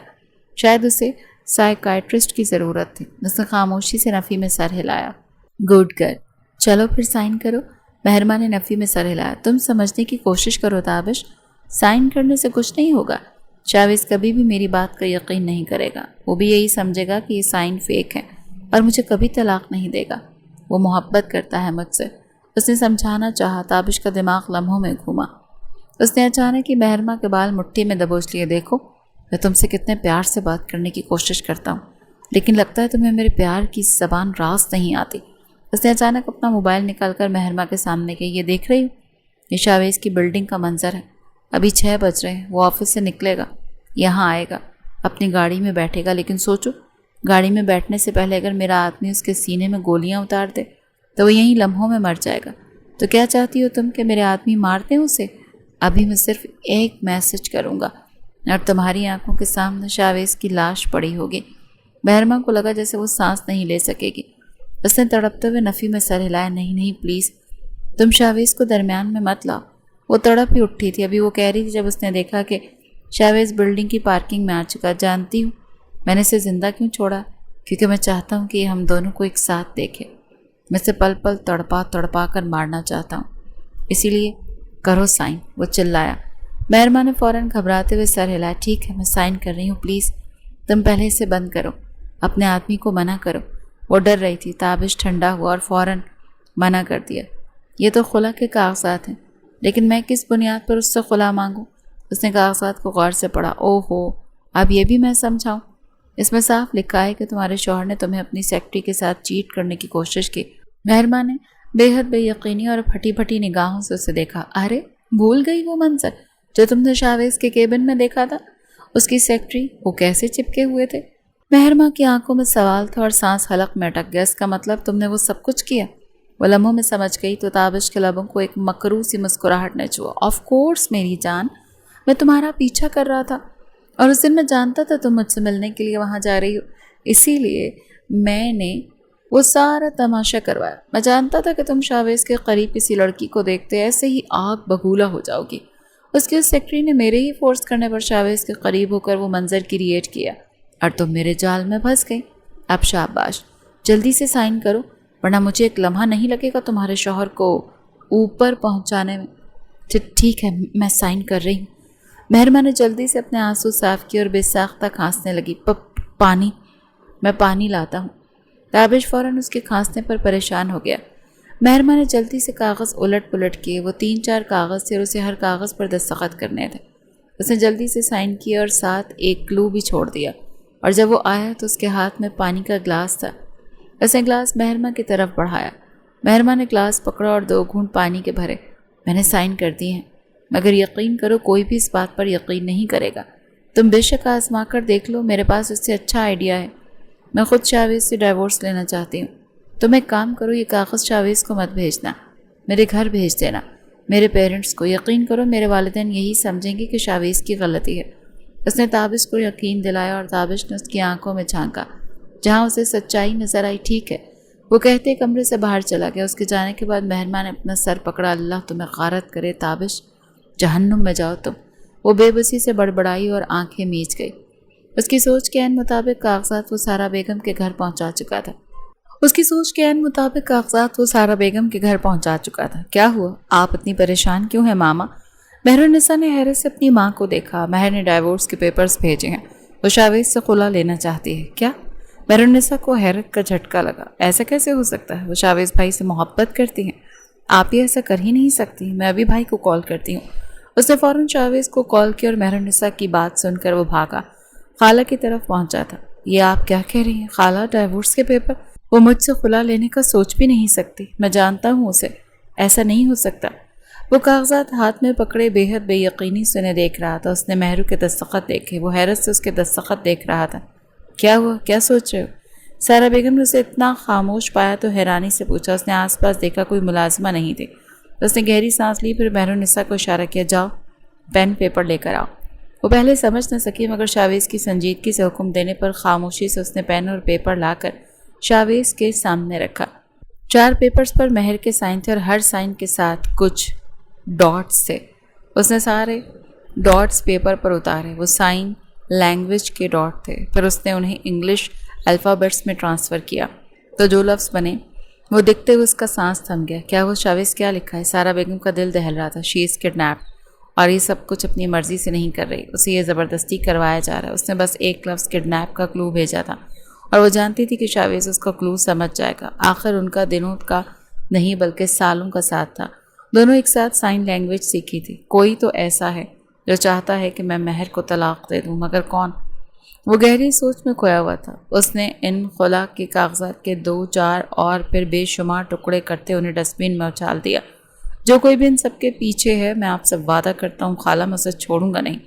شاید اسے سائیکائٹرسٹ کی ضرورت تھی۔ اس نے خاموشی سے نفی میں سر ہلایا۔ گڈ گرل، چلو پھر سائن کرو۔ مہرما نے نفی میں سر ہلایا۔ تم سمجھنے کی کوشش کرو تابش، سائن کرنے سے کچھ نہیں ہوگا۔ شاویز کبھی بھی میری بات کا یقین نہیں کرے گا، وہ بھی یہی سمجھے گا کہ یہ سائن فیک ہے اور مجھے کبھی طلاق نہیں دے گا۔ وہ محبت کرتا ہے مجھ سے، اس نے سمجھانا چاہا۔ تابش کا دماغ لمحوں میں گھوما۔ اس نے اچانک ہی مہرما کے بال مٹھی میں دبوچ لیے۔ دیکھو میں تم سے کتنے پیار سے بات کرنے کی کوشش کرتا ہوں، لیکن لگتا ہے تمہیں میرے پیار کی زبان راست نہیں آتی۔ اس نے اچانک اپنا موبائل نکال کر مہرما کے سامنے کی۔ یہ دیکھ رہی ہوں، یہ شاویز کی بلڈنگ کا منظر ہے۔ ابھی 6 بج رہے ہیں، وہ آفس سے نکلے گا، یہاں آئے گا، اپنی گاڑی میں بیٹھے گا، لیکن سوچو گاڑی میں بیٹھنے سے پہلے اگر میرا آدمی اس کے سینے میں گولیاں اتار دے تو وہ یہیں لمحوں میں مر جائے گا۔ تو کیا چاہتی ہو تم کہ میرے آدمی مار دیں اسے؟ ابھی میں صرف ایک میسج کروں گا اور تمہاری آنکھوں کے سامنے شاویز کی لاش پڑی ہوگی۔ مہرما کو لگا جیسے وہ سانس نہیں لے سکے گی۔ اس نے تڑپتے ہوئے نفی میں سر ہلایا۔ نہیں پلیز، تم شاویز کو درمیان میں مت لاؤ۔ وہ تڑپ ہی اٹھی تھی، ابھی وہ کہہ رہی تھی جب اس نے دیکھا کہ شاویز بلڈنگ کی پارکنگ میں آ چکا۔ جانتی ہوں میں نے اسے زندہ کیوں چھوڑا؟ کیونکہ میں چاہتا ہوں کہ یہ ہم دونوں کو ایک ساتھ دیکھے۔ میں اسے پل پل تڑپا کر مارنا چاہتا ہوں، اسی لیے کرو سائن۔ وہ چلایا۔ مہرما نے فوراً گھبراتے ہوئے سر ہلایا۔ ٹھیک ہے میں سائن کر رہی ہوں، پلیز تم پہلے اسے بند کرو، اپنے آدمی کو منع کرو۔ وہ ڈر رہی تھی۔ تابش ٹھنڈا ہوا اور فوراً منع کر دیا۔ یہ تو خلا کے کاغذات ہیں، لیکن میں کس بنیاد پر اس سے خلا مانگوں؟ اس نے کاغذات کو غور سے پڑھا۔ او ہو، اب یہ بھی میں سمجھاؤں؟ اس میں صاف لکھا ہے کہ تمہارے شوہر نے تمہیں اپنی سیکرٹری کے ساتھ چیٹ کرنے کی کوشش کی۔ مہرما نے بے حد بے یقینی اور پھٹی پھٹی نگاہوں سے اسے دیکھا۔ ارے بھول گئی وہ منظر جو تم نے شاویز کے کیبن میں دیکھا تھا؟ اس کی سیکرٹری، وہ کیسے چپکے ہوئے تھے؟ مہرما کی آنکھوں میں سوال تھا اور سانس حلق میں اٹک گیا۔ اس کا مطلب تم نے وہ سب کچھ کیا؟ وہ لمحوں میں سمجھ گئی تو تابش کے لبوں کو ایک مکروہ سی مسکراہٹ نے چھوا۔ آف کورس میری جان، میں تمہارا پیچھا کر رہا تھا اور اس دن میں جانتا تھا تم مجھ سے ملنے کے لیے وہاں جا رہی ہو، اسی لیے میں نے وہ سارا تماشا کروایا۔ میں جانتا تھا کہ تم شاویز کے قریب کسی لڑکی کو دیکھتے ایسے ہی آگ بگولا ہو جاؤ گی۔ اس کی سیکرٹری نے میرے ہی فورس کرنے پر شاویز کے قریب ہو کر وہ منظر کریٹ کیا اور تم میرے جال میں پھنس گئی۔ اب شاباش، جلدی سے سائن کرو ورنہ مجھے ایک لمحہ نہیں لگے گا تمہارے شوہر کو اوپر پہنچانے میں۔ ٹھیک ہے میں سائن کر رہی ہوں۔ مہرما نے جلدی سے اپنے آنسو صاف کیے اور بے ساختہ کھانسنے لگی۔ پانی، میں پانی لاتا ہوں۔ تابش فوراً اس کے کھانسنے پر پریشان ہو گیا۔ مہرما نے جلدی سے کاغذ الٹ پلٹ کیے۔ وہ 3-4 کاغذ تھے اور اسے ہر کاغذ پر دستخط کرنے تھے۔ اس نے جلدی سے سائن کیا اور ساتھ ایک کلو بھی چھوڑ دیا، اور جب وہ آیا تو اس کے ہاتھ میں پانی کا گلاس تھا۔ اس نے گلاس مہرما کی طرف بڑھایا۔ مہرما نے گلاس پکڑا اور 2 گھونٹ پانی کے بھرے۔ میں نے سائن کر دی ہیں، مگر یقین کرو کوئی بھی اس بات پر یقین نہیں کرے گا۔ تم بے شک آزما کر دیکھ لو، میرے پاس اس سے اچھا آئیڈیا ہے۔ میں خود شاویز سے ڈائیورس لینا چاہتی ہوں۔ تم ایک کام کرو، یہ کاغذ شاویز کو مت بھیجنا، میرے گھر بھیج دینا، میرے پیرنٹس کو۔ یقین کرو میرے والدین یہی سمجھیں گے کہ شاویز کی غلطی ہے۔ اس نے تابش کو یقین دلایا اور تابش نے اس کی آنکھوں میں جھانکا جہاں اسے سچائی نظر آئی۔ ٹھیک ہے، وہ کہتے کمرے سے باہر چلا گیا۔ اس کے جانے کے بعد مہرما نے اپنا سر پکڑا۔ اللہ تمہیں غارت کرے تابش، جہنم میں جاؤ تم۔ وہ بے بسی سے بڑبڑائی اور آنکھیں میچ گئی۔ اس کی سوچ کے عین مطابق کاغذات وہ سارا بیگم کے گھر پہنچا چکا تھا۔ کیا ہوا؟ آپ اتنی پریشان کیوں ہیں ماما؟ مہرالنساء نے حیرت سے اپنی ماں کو دیکھا۔ مہر نے ڈائیورس کے پیپرز بھیجے ہیں، وہ شاویز سے خلا لینا چاہتی ہے۔ کیا؟ مہرالنساء کو حیرت کا جھٹکا لگا۔ ایسا کیسے ہو سکتا ہے؟ وہ شاویز بھائی سے محبت کرتی ہیں، آپ یہ ایسا کر ہی نہیں سکتی۔ میں ابھی بھائی کو کال کرتی ہوں۔ اس نے فوراً شاویز کو کال کی اور مہرالنساء کی بات سن کر وہ بھاگا، خالہ کی طرف پہنچا تھا۔ یہ آپ کیا کہہ رہی ہیں خالہ؟ ڈائیورس کے پیپر؟ وہ مجھ سے خلا لینے کا سوچ بھی نہیں سکتی، میں جانتا ہوں اسے، ایسا نہیں ہو سکتا۔ وہ کاغذات ہاتھ میں پکڑے بے حد بے یقینی سے انہیں دیکھ رہا تھا۔ اس نے مہرو کے دستخط دیکھے، وہ حیرت سے اس کے دستخط دیکھ رہا تھا۔ کیا ہوا؟ کیا سوچ رہے ہو؟ سارا بیگم نے اسے اتنا خاموش پایا تو حیرانی سے پوچھا۔ اس نے آس پاس دیکھا، کوئی ملازمہ نہیں تھی۔ اس نے گہری سانس لی، پھر مہرالنساء کو اشارہ کیا، جاؤ پین پیپر لے کر آؤ۔ وہ پہلے سمجھ نہ سکی مگر شاویز کی سنجیدگی سے حکم دینے پر خاموشی سے اس نے پین اور پیپر لا کر شاویز کے سامنے رکھا۔ 4 پیپرز پر مہر کے سائن تھے اور ہر سائن کے ساتھ کچھ ڈاٹس تھے۔ اس نے سارے ڈاٹس پیپر پر اتارے۔ وہ سائن لینگویج کے ڈاٹ تھے۔ پھر اس نے انہیں انگلش الفابیٹس میں ٹرانسفر کیا تو جو لفظ بنے وہ دکھتے ہوئے اس کا سانس تھم گیا۔ کیا وہ شاویز کیا لکھا ہے؟ سارا بیگم کا دل دہل رہا تھا۔ شی از کڈنیپڈ، اور یہ سب کچھ اپنی مرضی سے نہیں کر رہی، اسے یہ زبردستی کروایا جا رہا ہے۔ اس نے بس ایک لفظ کڈنیپ کا کلو بھیجا تھا اور وہ جانتی تھی کہ شاویز اس کا کلو سمجھ جائے گا۔ آخر ان کا دنوں کا نہیں بلکہ سالوں کا ساتھ تھا۔ دونوں ایک ساتھ سائن لینگویج سیکھی تھی۔ کوئی تو ایسا ہے جو چاہتا ہے کہ میں مہر کو طلاق دے دوں، مگر کون؟ وہ گہری سوچ میں کھویا ہوا تھا۔ اس نے ان خلا کے کاغذات کے 2 4 اور پھر بے شمار ٹکڑے کرتے انہیں ڈسٹ بن میں اچھال دیا۔ جو کوئی بھی ان سب کے پیچھے ہے، میں آپ سے وعدہ کرتا ہوں خالہ، میں اسے چھوڑوں گا نہیں۔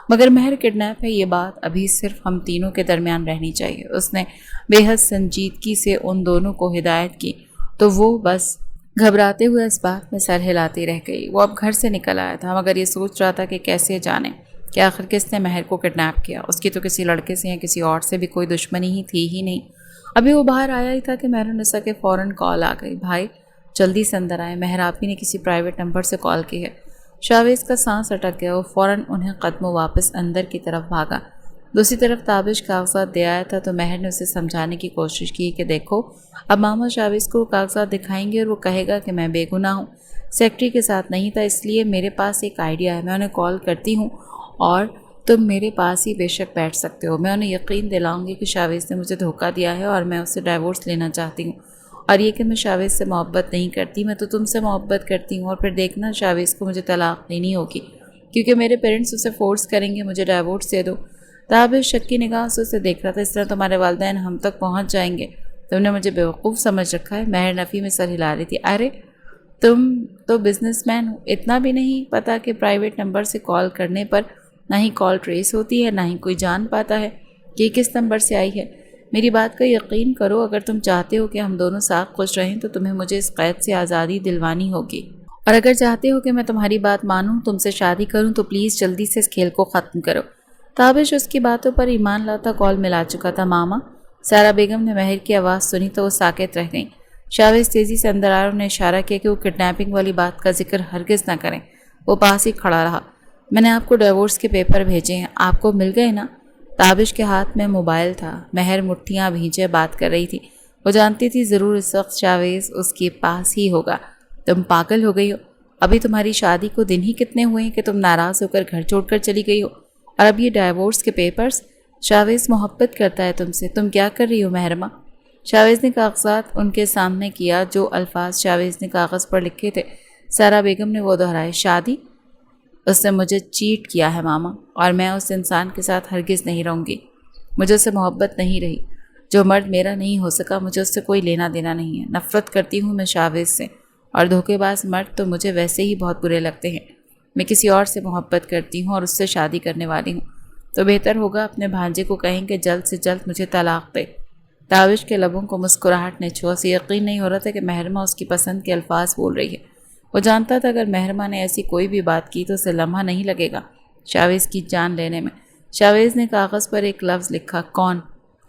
مگر مہر کڈنیپ ہے، یہ بات ابھی صرف ہم تینوں کے درمیان رہنی چاہیے۔ اس نے بے حد سنجیدگی سے ان دونوں کو ہدایت کی تو وہ بس گھبراتے ہوئے اس بات میں سر ہلاتی رہ گئی۔ وہ اب گھر سے نکل آیا تھا مگر یہ سوچ رہا تھا کہ کیسے جانے کہ آخر کس نے مہر کو کڈنیپ کیا۔ اس کی تو کسی لڑکے سے یا کسی اور سے بھی کوئی دشمنی ہی تھی ہی نہیں۔ ابھی وہ باہر آیا ہی تھا کہ مہرالنساء کے فوراً کال آ گئی۔ بھائی جلدی سے اندر آئے، مہر آپی نے کسی پرائیویٹ نمبر سے کال کی ہے۔ شاویز کا سانس اٹک گیا۔ وہ فوراً انہیں قدموں واپس اندر کی طرف بھاگا۔ دوسری طرف تابش کاغذات دے آیا تھا تو مہر نے اسے سمجھانے کی کوشش کی کہ دیکھو اب ماما شاویز کو کاغذات دکھائیں گے اور وہ کہے گا کہ میں بے گناہ ہوں، سیکٹری کے ساتھ نہیں تھا، اس لیے میرے پاس ایک آئیڈیا ہے، میں انہیں کال کرتی ہوں اور تم میرے پاس ہی بے شک بیٹھ سکتے ہو۔ میں انہیں یقین دلاؤں گی کہ شاویز نے مجھے دھوکہ دیا ہے اور میں اسے ڈائیورس لینا چاہتی ہوں، اور یہ کہ میں شاویز سے محبت نہیں کرتی، میں تو تم سے محبت کرتی ہوں، اور پھر دیکھنا شاویز کو مجھے طلاق دینی ہوگی کیونکہ میرے پیرنٹس اسے فورس کریں گے مجھے ڈائیورس دے دو۔ تابش شکی نگاہ سے اسے دیکھ رہا تھا۔ اس طرح تمہارے والدین ہم تک پہنچ جائیں گے، تم نے مجھے بیوقوف سمجھ رکھا ہے۔ مہر نفی میں سر ہلا رہی تھی۔ ارے تم تو بزنس مین ہو، اتنا بھی نہیں پتا کہ پرائیویٹ نمبر سے کال کرنے پر نہ ہی کال ٹریس ہوتی ہے، نہ ہی کوئی جان پاتا ہے کہ کس نمبر سے آئی ہے۔ میری بات کا یقین کرو، اگر تم چاہتے ہو کہ ہم دونوں ساتھ خوش رہیں تو تمہیں مجھے اس قید سے آزادی دلوانی ہوگی، اور اگر چاہتے ہو کہ میں تمہاری بات مانوں، تم سے شادی کروں، تو پلیز جلدی سے اس کھیل کو ختم کرو۔ تابش اس کی باتوں پر ایمان لاتا کال ملا چکا تھا۔ ماما، سارا بیگم نے مہر کی آواز سنی تو وہ ساکت رہ گئیں۔ شاویز تیزی سے اندر آیا اور انہیں اشارہ کیا کہ وہ کڈنیپنگ والی بات کا ذکر ہرگز نہ کریں۔ وہ پاس ہی کھڑا رہا۔ میں نے آپ کو ڈیورس کے پیپر بھیجے ہیں، آپ کو مل گئے نا؟ تابش کے ہاتھ میں موبائل تھا۔ مہر مٹھیاں بھینچے بات کر رہی تھی۔ وہ جانتی تھی ضرور اس وقت شاویز اس کے پاس ہی ہوگا۔ تم پاگل ہو گئی ہو، ابھی تمہاری شادی کو دن ہی کتنے ہوئے ہیں کہ تم ناراض ہو کر گھر چھوڑ کر چلی گئی ہو، اور اب یہ ڈائیورس کے پیپرز؟ شاویز محبت کرتا ہے تم سے، تم کیا کر رہی ہو مہرما؟ شاویز نے کاغذات ان کے سامنے کیا۔ جو الفاظ شاویز نے کاغذ پر لکھے تھے سارا بیگم نے وہ دہرائے۔ شادی؟ اس نے مجھے چیٹ کیا ہے ماما، اور میں اس انسان کے ساتھ ہرگز نہیں رہوں گی۔ مجھے اس سے محبت نہیں رہی۔ جو مرد میرا نہیں ہو سکا، مجھے اس سے کوئی لینا دینا نہیں ہے۔ نفرت کرتی ہوں میں شاویز سے، اور دھوکے باز مرد تو مجھے ویسے ہی بہت برے لگتے ہیں۔ میں کسی اور سے محبت کرتی ہوں اور اس سے شادی کرنے والی ہوں، تو بہتر ہوگا اپنے بھانجے کو کہیں کہ جلد سے جلد مجھے طلاق دے۔ تابش کے لبوں کو مسکراہٹ نے چھوا، اسے یقین نہیں ہو رہا تھا کہ مہرمہ اس کی پسند کے الفاظ بول رہی ہے۔ وہ جانتا تھا اگر مہرمہ نے ایسی کوئی بھی بات کی تو اسے لمحہ نہیں لگے گا شاویز کی جان لینے میں۔ شاویز نے کاغذ پر ایک لفظ لکھا، کون؟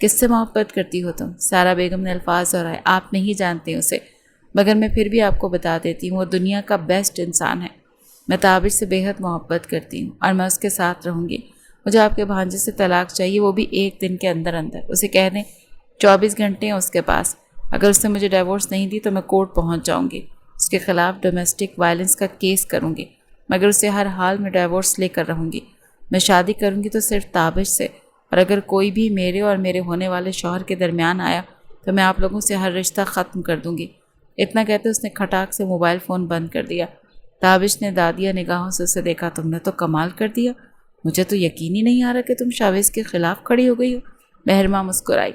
کس سے محبت کرتی ہو تم؟ سارا بیگم نے الفاظ دہرائے، آپ نہیں جانتے اسے، مگر میں پھر بھی آپ کو بتا دیتی ہوں، وہ دنیا کا بیسٹ انسان ہے۔ میں تابش سے بے حد محبت کرتی ہوں اور میں اس کے ساتھ رہوں گی۔ مجھے آپ کے بھانجے سے طلاق چاہیے، وہ بھی ایک دن کے اندر اندر۔ اسے کہہ دیں 24 گھنٹے ہیں اس کے پاس، اگر اس نے مجھے ڈیورس نہیں دی تو میں کورٹ پہنچ جاؤں گی، اس کے خلاف ڈومیسٹک وائلنس کا کیس کروں گی، مگر اسے ہر حال میں ڈیورس لے کر رہوں گی۔ میں شادی کروں گی تو صرف تابش سے، اور اگر کوئی بھی میرے اور میرے ہونے والے شوہر کے درمیان آیا تو میں آپ لوگوں سے ہر رشتہ ختم کر دوں گی۔ اتنا کہتے اس نے کھٹاک سے موبائل فون بند کر دیا۔ تابش نے دادیا نگاہوں سے اسے دیکھا، تم نے تو کمال کر دیا، مجھے تو یقین ہی نہیں آ رہا کہ تم شاویز کے خلاف کھڑی ہو گئی ہو۔ مہرمہ مسکرائی۔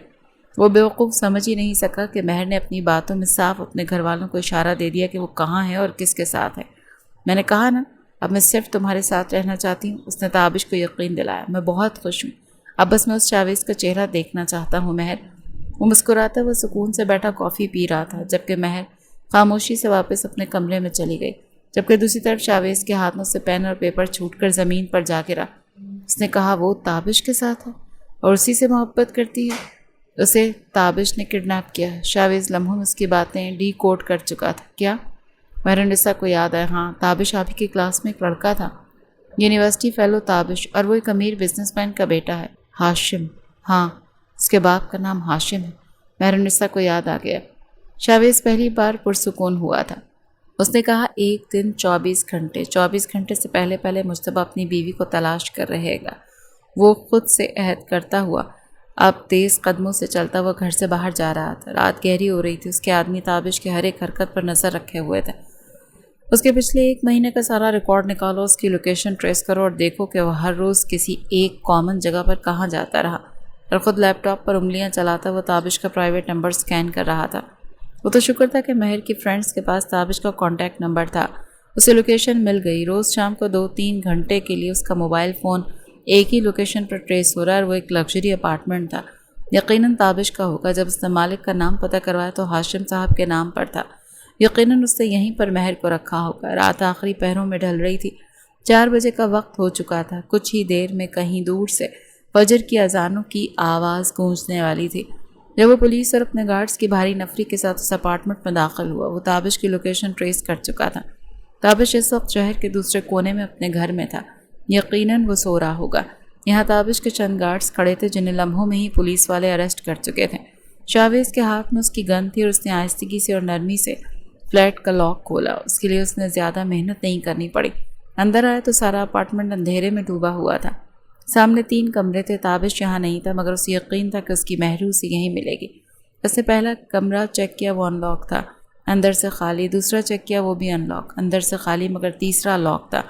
وہ بیوقوف سمجھ ہی نہیں سکا کہ مہر نے اپنی باتوں میں صاف اپنے گھر والوں کو اشارہ دے دیا کہ وہ کہاں ہے اور کس کے ساتھ ہے۔ میں نے کہا نا، اب میں صرف تمہارے ساتھ رہنا چاہتی ہوں، اس نے تابش کو یقین دلایا۔ میں بہت خوش ہوں، اب بس میں اس شاویز کا چہرہ دیکھنا چاہتا ہوں مہر۔ وہ مسکراتا وہ سکون سے بیٹھا کافی پی رہا تھا، جبکہ مہر خاموشی سے واپس اپنے کمرے میں چلی گئی، جبکہ دوسری طرف شاویز کے ہاتھوں سے پین اور پیپر چھوٹ کر زمین پر جا گرا۔ اس نے کہا، وہ تابش کے ساتھ ہے اور اسی سے محبت کرتی ہے؟ اسے تابش نے کڈنیپ کیا ہے۔ شاویز لمحوں میں اس کی باتیں ڈی کوڈ کر چکا تھا۔ کیا؟ مہرنسا کو یاد آیا، ہاں، تابش آپ ہی کی کلاس میں ایک لڑکا تھا، یونیورسٹی فیلو تابش، اور وہ ایک امیر بزنس مین کا بیٹا ہے، ہاشم۔ ہاں، اس کے باپ کا نام ہاشم ہے۔ مہرنسا کو یاد آ گیا۔ شاویز پہلی بار پرسکون ہوا تھا۔ اس نے کہا، ایک دن 24 گھنٹے سے پہلے پہلے مجتبیٰ اپنی بیوی کو تلاش کر رہے گا۔ وہ خود سے عہد کرتا ہوا اب تیز قدموں سے چلتا ہوا گھر سے باہر جا رہا تھا۔ رات گہری ہو رہی تھی، اس کے آدمی تابش کے ہر ایک حرکت پر نظر رکھے ہوئے تھے۔ اس کے پچھلے 1 مہینے کا سارا ریکارڈ نکالو، اس کی لوکیشن ٹریس کرو اور دیکھو کہ وہ ہر روز کسی ایک کامن جگہ پر کہاں جاتا رہا، اور خود لیپ ٹاپ پر انگلیاں چلاتا وہ تابش کا پرائیویٹ نمبر سکین کر رہا تھا۔ وہ تو شکر تھا کہ مہر کی فرینڈز کے پاس تابش کا کانٹیکٹ نمبر تھا، اسے لوکیشن مل گئی۔ روز شام کو 2-3 گھنٹے کے لیے اس کا موبائل فون ایک ہی لوکیشن پر ٹریس ہو رہا ہے، اور وہ ایک لگژری اپارٹمنٹ تھا، یقیناً تابش کا ہوگا۔ جب اس نے مالک کا نام پتہ کروایا تو ہاشم صاحب کے نام پر تھا، یقیناً اس نے یہیں پر مہر کو رکھا ہوگا۔ رات آخری پہروں میں ڈھل رہی تھی، 4 بجے کا وقت ہو چکا تھا۔ کچھ ہی دیر میں کہیں دور سے فجر کی اذانوں کی آواز گونجنے والی تھی۔ جب وہ پولیس اور اپنے گارڈز کی بھاری نفری کے ساتھ اس اپارٹمنٹ میں داخل ہوا، وہ تابش کی لوکیشن ٹریس کر چکا تھا۔ تابش اس وقت شہر کے دوسرے کونے میں اپنے گھر میں تھا، یقیناً وہ سو رہا ہوگا۔ یہاں تابش کے چند گارڈز کھڑے تھے جنہیں لمحوں میں ہی پولیس والے اریسٹ کر چکے تھے۔ شاویز کے ہاتھ میں اس کی گن تھی اور اس نے آہستگی سے اور نرمی سے فلیٹ کا لاک کھولا۔ اس کے لیے اس نے زیادہ محنت نہیں کرنی پڑی۔ اندر آیا تو سارا اپارٹمنٹ اندھیرے میں ڈوبا ہوا تھا۔ سامنے 3 کمرے تھے، تابش یہاں نہیں تھا، مگر اسے یقین تھا کہ اس کی مہر اسے یہیں ملے گی۔ اس نے پہلا کمرہ چیک کیا، وہ ان لاک تھا، اندر سے خالی۔ دوسرا چیک کیا، وہ بھی ان لاک، اندر سے خالی، مگر تیسرا لاک تھا۔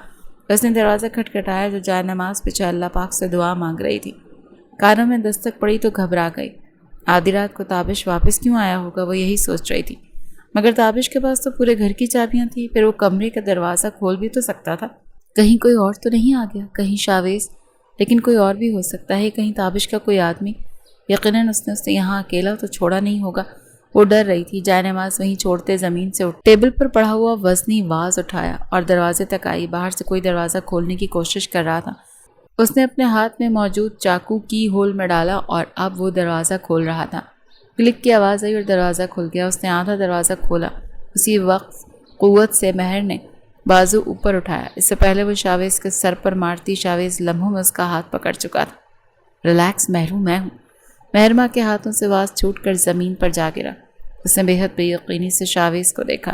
اس نے دروازہ کھٹکھٹایا، جو جائے نماز بچھے اللہ پاک سے دعا مانگ رہی تھی۔ کانوں میں دستک پڑی تو گھبرا گئی۔ آدھی رات کو تابش واپس کیوں آیا ہوگا، وہ یہی سوچ رہی تھی، مگر تابش کے پاس تو پورے گھر کی چابیاں تھیں، پھر وہ کمرے کا دروازہ کھول بھی تو سکتا تھا۔ کہیں کوئی اور تو نہیں آ گیا، کہیں شاویز، لیکن کوئی اور بھی ہو سکتا ہے، کہیں تابش کا کوئی آدمی۔ یقیناً اس نے اسے یہاں اکیلا تو چھوڑا نہیں ہوگا۔ وہ ڈر رہی تھی۔ جائے نماز وہیں چھوڑتے زمین سے اٹھ ٹیبل پر پڑا ہوا وزنی واز اٹھایا اور دروازے تک آئی۔ باہر سے کوئی دروازہ کھولنے کی کوشش کر رہا تھا۔ اس نے اپنے ہاتھ میں موجود چاقو کی ہول میں ڈالا اور اب وہ دروازہ کھول رہا تھا۔ کلک کی آواز آئی اور دروازہ کھل گیا۔ اس نے آدھا دروازہ کھولا۔ اسی وقت قوت سے مہر نے بازو اوپر اٹھایا۔ اس سے پہلے وہ شاویز کے سر پر مارتی، شاویز لمحوں میں اس کا ہاتھ پکڑ چکا تھا۔ ریلیکس مہرو، میں ہوں۔ مہرمہ کے ہاتھوں سے واز چھوٹ کر زمین پر جا گرا۔ اس نے بے حد بے یقینی سے شاویز کو دیکھا۔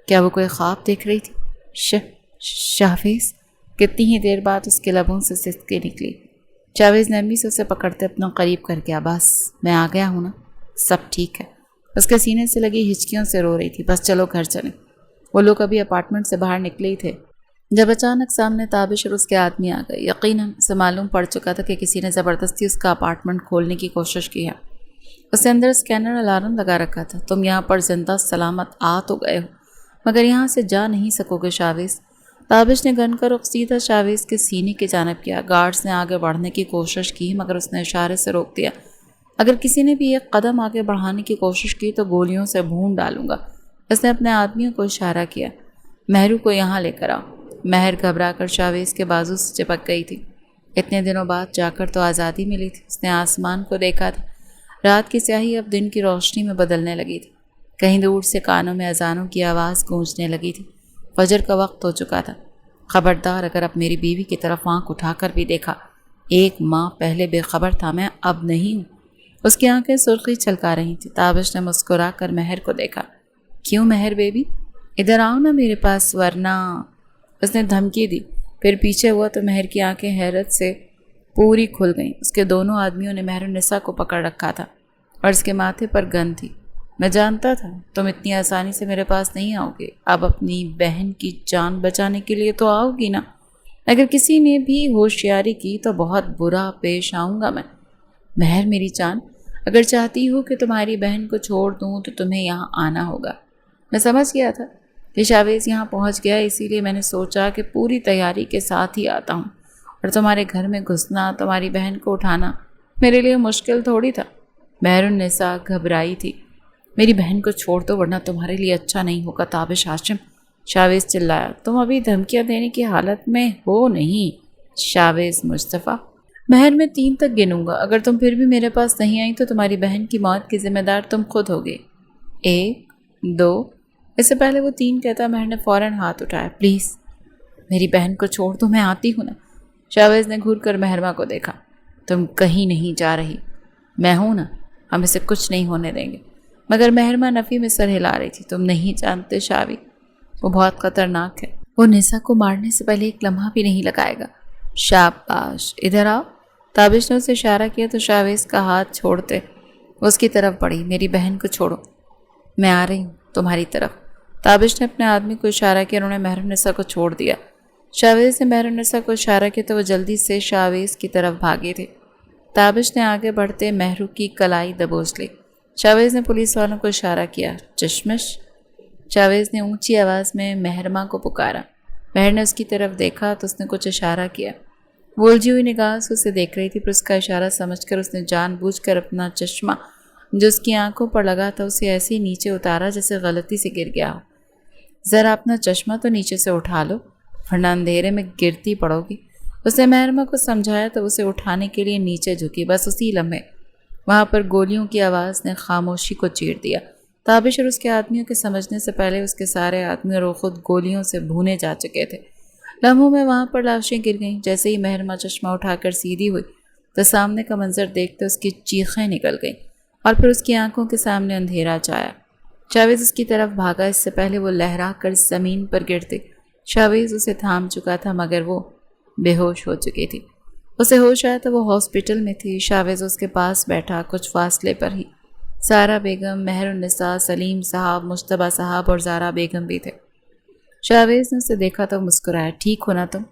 کیا وہ کوئی خواب دیکھ رہی تھی؟ شاویز؟ کتنی ہی دیر بعد اس کے لبوں سے سسکی نکلی۔ شاویز نرمی سے اسے پکڑتے اپنا قریب کر گیا۔ بس میں آ گیا ہوں نا، سب ٹھیک ہے۔ اس کے سینے سے لگی ہچکیوں سے رو رہی تھی۔ بس چلو گھر چلیں۔ وہ لوگ ابھی اپارٹمنٹ سے باہر نکلے ہی تھے جب اچانک سامنے تابش اور اس کے آدمی آ گئے۔ یقیناً اسے معلوم پڑ چکا تھا کہ کسی نے زبردستی اس کا اپارٹمنٹ کھولنے کی کوشش کی ہے۔ اس نے اندر اسکینر الارم لگا رکھا تھا۔ تم یہاں پر زندہ سلامت آ تو گئے ہو، مگر یہاں سے جا نہیں سکو گے شاویز۔ تابش نے گن کا رخ سیدھا شاویز کے سینے کی جانب کیا۔ گارڈز نے آگے بڑھنے کی کوشش کی مگر اس نے اشارے سے روک دیا۔ اگر کسی نے بھی ایک قدم آگے بڑھانے کی کوشش کی تو گولیوں سے بھون ڈالوں گا۔ اس نے اپنے آدمیوں کو اشارہ کیا۔ مہرو کو یہاں لے کر آؤ۔ مہر گھبرا کر شاویز کے بازو سے چپک گئی تھی۔ اتنے دنوں بعد جا کر تو آزادی ملی تھی۔ اس نے آسمان کو دیکھا تھا۔ رات کی سیاہی اب دن کی روشنی میں بدلنے لگی تھی۔ کہیں دور سے کانوں میں اذانوں کی آواز گونجنے لگی تھی۔ فجر کا وقت ہو چکا تھا۔ خبردار اگر اب میری بیوی کی طرف آنکھ اٹھا کر بھی دیکھا۔ 1 ماہ پہلے بے خبر تھا میں، اب نہیں ہوں۔ اس کی آنکھیں سرخی چھلکا رہی تھی۔ تابش نے مسکرا کر مہر کو دیکھا۔ کیوں مہر بیبی؟ ادھر آؤ نا میرے پاس ورنہ۔ اس نے دھمکی دی۔ پھر پیچھے ہوا تو مہر کی آنکھیں حیرت سے پوری کھل گئیں۔ اس کے دونوں آدمیوں نے مہر النساء کو پکڑ رکھا تھا اور اس کے ماتھے پر گن تھی۔ میں جانتا تھا تم اتنی آسانی سے میرے پاس نہیں آؤ گے۔ اب اپنی بہن کی جان بچانے کے لیے تو آؤ گی نا۔ اگر کسی نے بھی ہوشیاری کی تو بہت برا پیش آؤں گا میں۔ مہر میری جان، اگر چاہتی ہو کہ تمہاری بہن کو چھوڑ دوں تو تمہیں یہاں آنا ہوگا۔ میں سمجھ گیا تھا کہ شاویز یہاں پہنچ گیا، اسی لیے میں نے سوچا کہ پوری تیاری کے ساتھ ہی آتا ہوں، اور تمہارے گھر میں گھسنا، تمہاری بہن کو اٹھانا میرے لیے مشکل تھوڑی تھا۔ مہر النساء گھبرائی تھی۔ میری بہن کو چھوڑ دو ورنہ تمہارے لیے اچھا نہیں ہوگا تابش ہاشم، شاویز چلایا۔ تم ابھی دھمکیاں دینے کی حالت میں ہو نہیں شاویز مصطفیٰ۔ مہر میں 3 تک گنوں گا، اگر تم پھر بھی میرے پاس نہیں آئی تو تمہاری بہن کی موت کی ذمہ دار تم خود ہوگے۔ 1 2۔ اس سے پہلے وہ 3 کہتا مہر نے فوراً ہاتھ اٹھایا۔ پلیز میری بہن کو چھوڑ دو، میں آتی ہوں نا۔ شاویز نے گھور کر مہرما کو دیکھا۔ تم کہیں نہیں جا رہی، میں ہوں نا، ہم اسے کچھ نہیں ہونے دیں گے۔ مگر مہرما نفی میں سر ہلا رہی تھی۔ تم نہیں جانتے شاوی، وہ بہت خطرناک ہے، وہ نساء کو مارنے سے پہلے ایک لمحہ بھی نہیں لگائے گا۔ شاباش، ادھر آؤ۔ تابش نے اسے اشارہ کیا تو شاویز کا ہاتھ چھوڑتے اس کی طرف بڑھی۔ میری بہن کو چھوڑو، میں آ رہی ہوں تمہاری طرف۔ تابش نے اپنے آدمی کو اشارہ کیا، انہوں نے مہر النساء کو چھوڑ دیا۔ شاویز نے مہر النساء کو اشارہ کیا تو وہ جلدی سے شاویز کی طرف بھاگے تھے۔ تابش نے آگے بڑھتے مہرو کی کلائی دبوچ لی۔ شاویز نے پولیس والوں کو اشارہ کیا۔ چشمش، شاویز نے اونچی آواز میں مہرما کو پکارا۔ مہر نے اس کی طرف دیکھا تو اس نے کچھ اشارہ کیا۔ وہ الجھی ہوئی نگاہ سے اسے دیکھ رہی تھی، پر اس کا اشارہ سمجھ کر اس نے جان بوجھ کر اپنا چشمہ جو اس کی آنکھوں پر لگا تھا اسے ایسے نیچے اتارا جیسے غلطی سے گر گیا ہو۔ ذرا اپنا چشمہ تو نیچے سے اٹھا لو ورنہ اندھیرے میں گرتی پڑو گی۔ اس نے مہرما کو سمجھایا تو اسے اٹھانے کے لیے نیچے جھکی۔ بس اسی لمحے وہاں پر گولیوں کی آواز نے خاموشی کو چیر دیا۔ تابش اور اس کے آدمیوں کے سمجھنے سے پہلے اس کے سارے آدمی اور وہ خود گولیوں سے بھونے جا چکے تھے۔ لمحوں میں وہاں پر لاشیں گر گئیں۔ جیسے ہی مہرما چشمہ اٹھا کر سیدھی ہوئی تو سامنے کا منظر دیکھتے اس کی چیخیں نکل گئیں اور پھر اس کی آنکھوں کے سامنے اندھیرا چھایا۔ شاویز اس کی طرف بھاگا، اس سے پہلے وہ لہرا کر زمین پر گرتے۔ شاویز اسے تھام چکا تھا مگر وہ بے ہوش ہو چکی تھی۔ اسے ہوش آیا تو وہ ہاسپٹل میں تھی۔ شاویز اس کے پاس بیٹھا، کچھ فاصلے پر ہی سارا بیگم، مہر النساء، سلیم صاحب، مجتبیٰ صاحب اور زارا بیگم بھی تھے۔ شاویز نے اسے دیکھا تو مسکرایا۔ ٹھیک ہو نا تم؟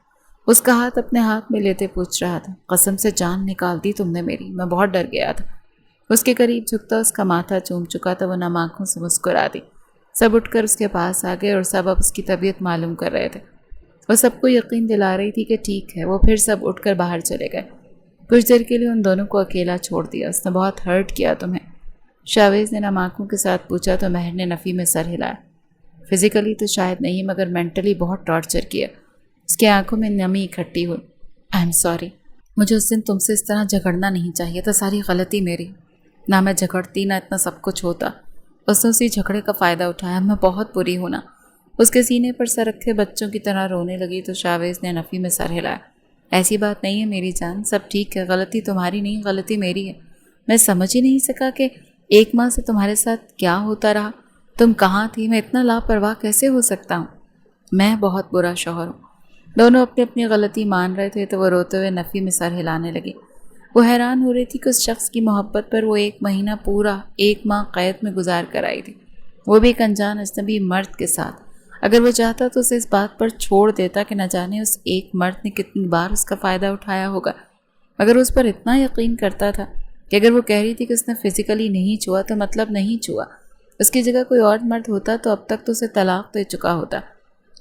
اس کا ہاتھ اپنے ہاتھ میں لیتے پوچھ رہا تھا۔ قسم سے جان نکال دی تم نے میری، میں بہت ڈر گیا تھا۔ اس کے قریب جھکتا اس کا ماتھا چوم چکا تھا، وہ نم آنکھوں سے مسکرا دی۔ سب اٹھ کر اس کے پاس آ گئے اور سب اب اس کی طبیعت معلوم کر رہے تھے۔ وہ سب کو یقین دلا رہی تھی کہ ٹھیک ہے۔ وہ پھر سب اٹھ کر باہر چلے گئے۔ کچھ دیر کے لیے ان دونوں کو اکیلا چھوڑ دیا۔ اس نے بہت ہرٹ کیا تمہیں؟ شاویز نے نم آنکھوں کے ساتھ پوچھا تو مہر نے نفی میں سر ہلایا۔ فزیکلی تو شاید نہیں مگر مینٹلی بہت ٹارچر کیا۔ اس کی آنکھوں میں نمی اکٹھی ہوئی۔ آئی ایم سوری، مجھے اس دن تم سے اس طرح جھگڑنا نہیں چاہیے تھا، ساری غلطی میری۔ نہ میں جھگڑتی نہ اتنا سب کچھ ہوتا۔ اس نے اسی جھگڑے کا فائدہ اٹھایا، میں بہت بری ہوں نا۔ اس کے سینے پر سر رکھے بچوں کی طرح رونے لگی تو شاویز نے نفی میں سر ہلایا۔ ایسی بات نہیں ہے میری جان، سب ٹھیک ہے، غلطی تمہاری نہیں، غلطی میری ہے۔ میں سمجھ ہی نہیں سکا کہ 1 ماہ سے تمہارے ساتھ کیا ہوتا رہا، تم کہاں تھی، میں اتنا لاپرواہ کیسے ہو سکتا ہوں؟ میں بہت برا شوہر ہوں۔ دونوں اپنی اپنی غلطی مان رہے تھے تو وہ روتے ہوئے نفی میں سر ہلانے لگی۔ وہ حیران ہو رہی تھی کہ اس شخص کی محبت پر وہ 1 مہینہ پورا 1 ماہ قید میں گزار کر آئی تھی، وہ بھی ایک انجان اجنبی مرد کے ساتھ۔ اگر وہ چاہتا تو اسے اس بات پر چھوڑ دیتا کہ نہ جانے اس ایک مرد نے کتنی بار اس کا فائدہ اٹھایا ہوگا، مگر اس پر اتنا یقین کرتا تھا کہ اگر وہ کہہ رہی تھی کہ اس نے فزیکلی نہیں چھوا تو مطلب نہیں چھوا۔ اس کی جگہ کوئی اور مرد ہوتا تو اب تک تو اسے طلاق دے چکا ہوتا۔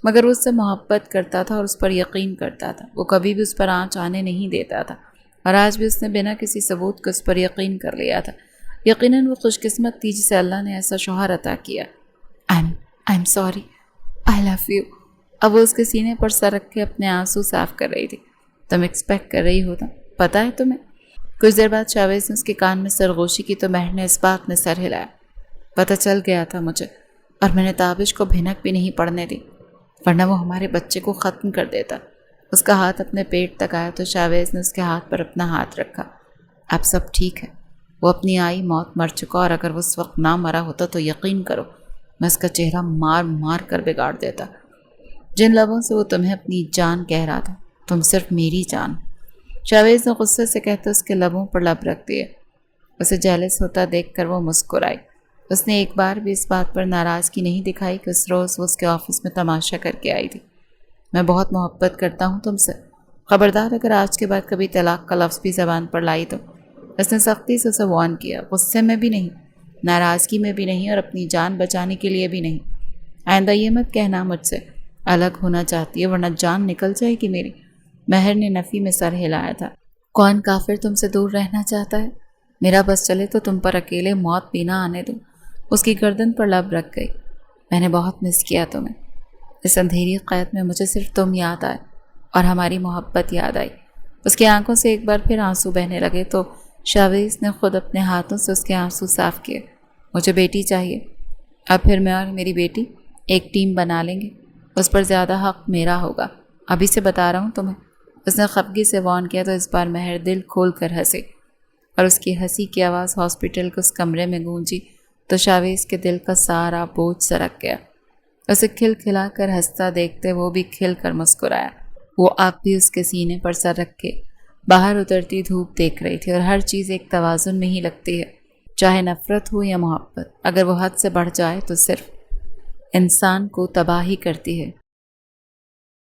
مگر وہ اس سے محبت کرتا تھا اور اس پر یقین کرتا تھا۔ وہ کبھی بھی اس پر آنچ آنے نہیں دیتا تھا، اور آج بھی اس نے بنا کسی ثبوت کے اس پر یقین کر لیا تھا۔ یقیناً وہ خوش قسمت تھی جسے اللہ نے ایسا شوہر عطا کیا۔ I'm sorry, I love you۔ اب وہ اس کے سینے پر سر رکھ کے اپنے آنسو صاف کر رہی تھی۔ تم ایکسپیکٹ کر رہی ہوتا، پتہ ہے تمہیں؟ کچھ دیر بعد شاویز نے اس کے کان میں سرگوشی کی تو مہر نے اس بات میں سر ہلایا۔ پتہ چل گیا تھا مجھے، اور میں نے تابش کو بھنک بھی نہیں پڑنے دی، ورنہ وہ ہمارے بچے کو ختم کر دیتا۔ اس کا ہاتھ اپنے پیٹ تک آیا تو شاویز نے اس کے ہاتھ پر اپنا ہاتھ رکھا۔ اب سب ٹھیک ہے، وہ اپنی آئی موت مر چکا، اور اگر وہ اس وقت نہ مرا ہوتا تو یقین کرو میں اس کا چہرہ مار مار کر بگاڑ دیتا۔ جن لبوں سے وہ تمہیں اپنی جان کہہ رہا تھا، تم صرف میری جان۔ شاویز نے غصے سے کہتے اس کے لبوں پر لب رکھ دیے۔ اسے جیلس ہوتا دیکھ کر وہ مسکرائی۔ اس نے ایک بار بھی اس بات پر ناراضگی نہیں دکھائی کہ اس روز وہ اس کے آفس میں تماشا کر کے آئی تھی۔ میں بہت محبت کرتا ہوں تم سے، خبردار اگر آج کے بعد کبھی طلاق کا لفظ بھی زبان پر لائی تو۔ اس نے سختی سے اسے وارن کیا، غصے میں بھی نہیں، ناراضگی میں بھی نہیں، اور اپنی جان بچانے کے لیے بھی نہیں۔ آئندہ یہ مت کہنا مجھ سے الگ ہونا چاہتی ہے ورنہ جان نکل جائے گی میری۔ مہر نے نفی میں سر ہلایا تھا۔ کون کافر تم سے دور رہنا چاہتا ہے؟ میرا بس چلے تو تم پر اکیلے موت بھی نہ آنے دوں۔ اس کی گردن پر لب رکھ گئی۔ میں نے بہت مس کیا تمہیں۔ اس اندھیری قید میں مجھے صرف تم یاد آئے اور ہماری محبت یاد آئی۔ اس کی آنکھوں سے ایک بار پھر آنسو بہنے لگے تو شاویز نے خود اپنے ہاتھوں سے اس کے آنسو صاف کیے۔ مجھے بیٹی چاہیے، اب پھر میں اور میری بیٹی ایک ٹیم بنا لیں گے، اس پر زیادہ حق میرا ہوگا، ابھی سے بتا رہا ہوں تمہیں۔ اس نے خفگی سے وارن کیا تو اس بار مہر دل کھول کر ہنسی، اور اس کی ہنسی کی آواز ہاسپٹل کے اس کمرے میں گونجی تو شاویز کے دل کا سارا بوجھ سرک گیا۔ اسے کھل کھلا کر ہنستا دیکھتے وہ بھی کھل کر مسکرایا۔ وہ اب بھی اس کے سینے پر سر رکھ کے باہر اترتی دھوپ دیکھ رہی تھی، اور ہر چیز ایک توازن میں ہی لگتی ہے، چاہے نفرت ہو یا محبت، اگر وہ حد سے بڑھ جائے تو صرف انسان کو تباہ ہی کرتی ہے۔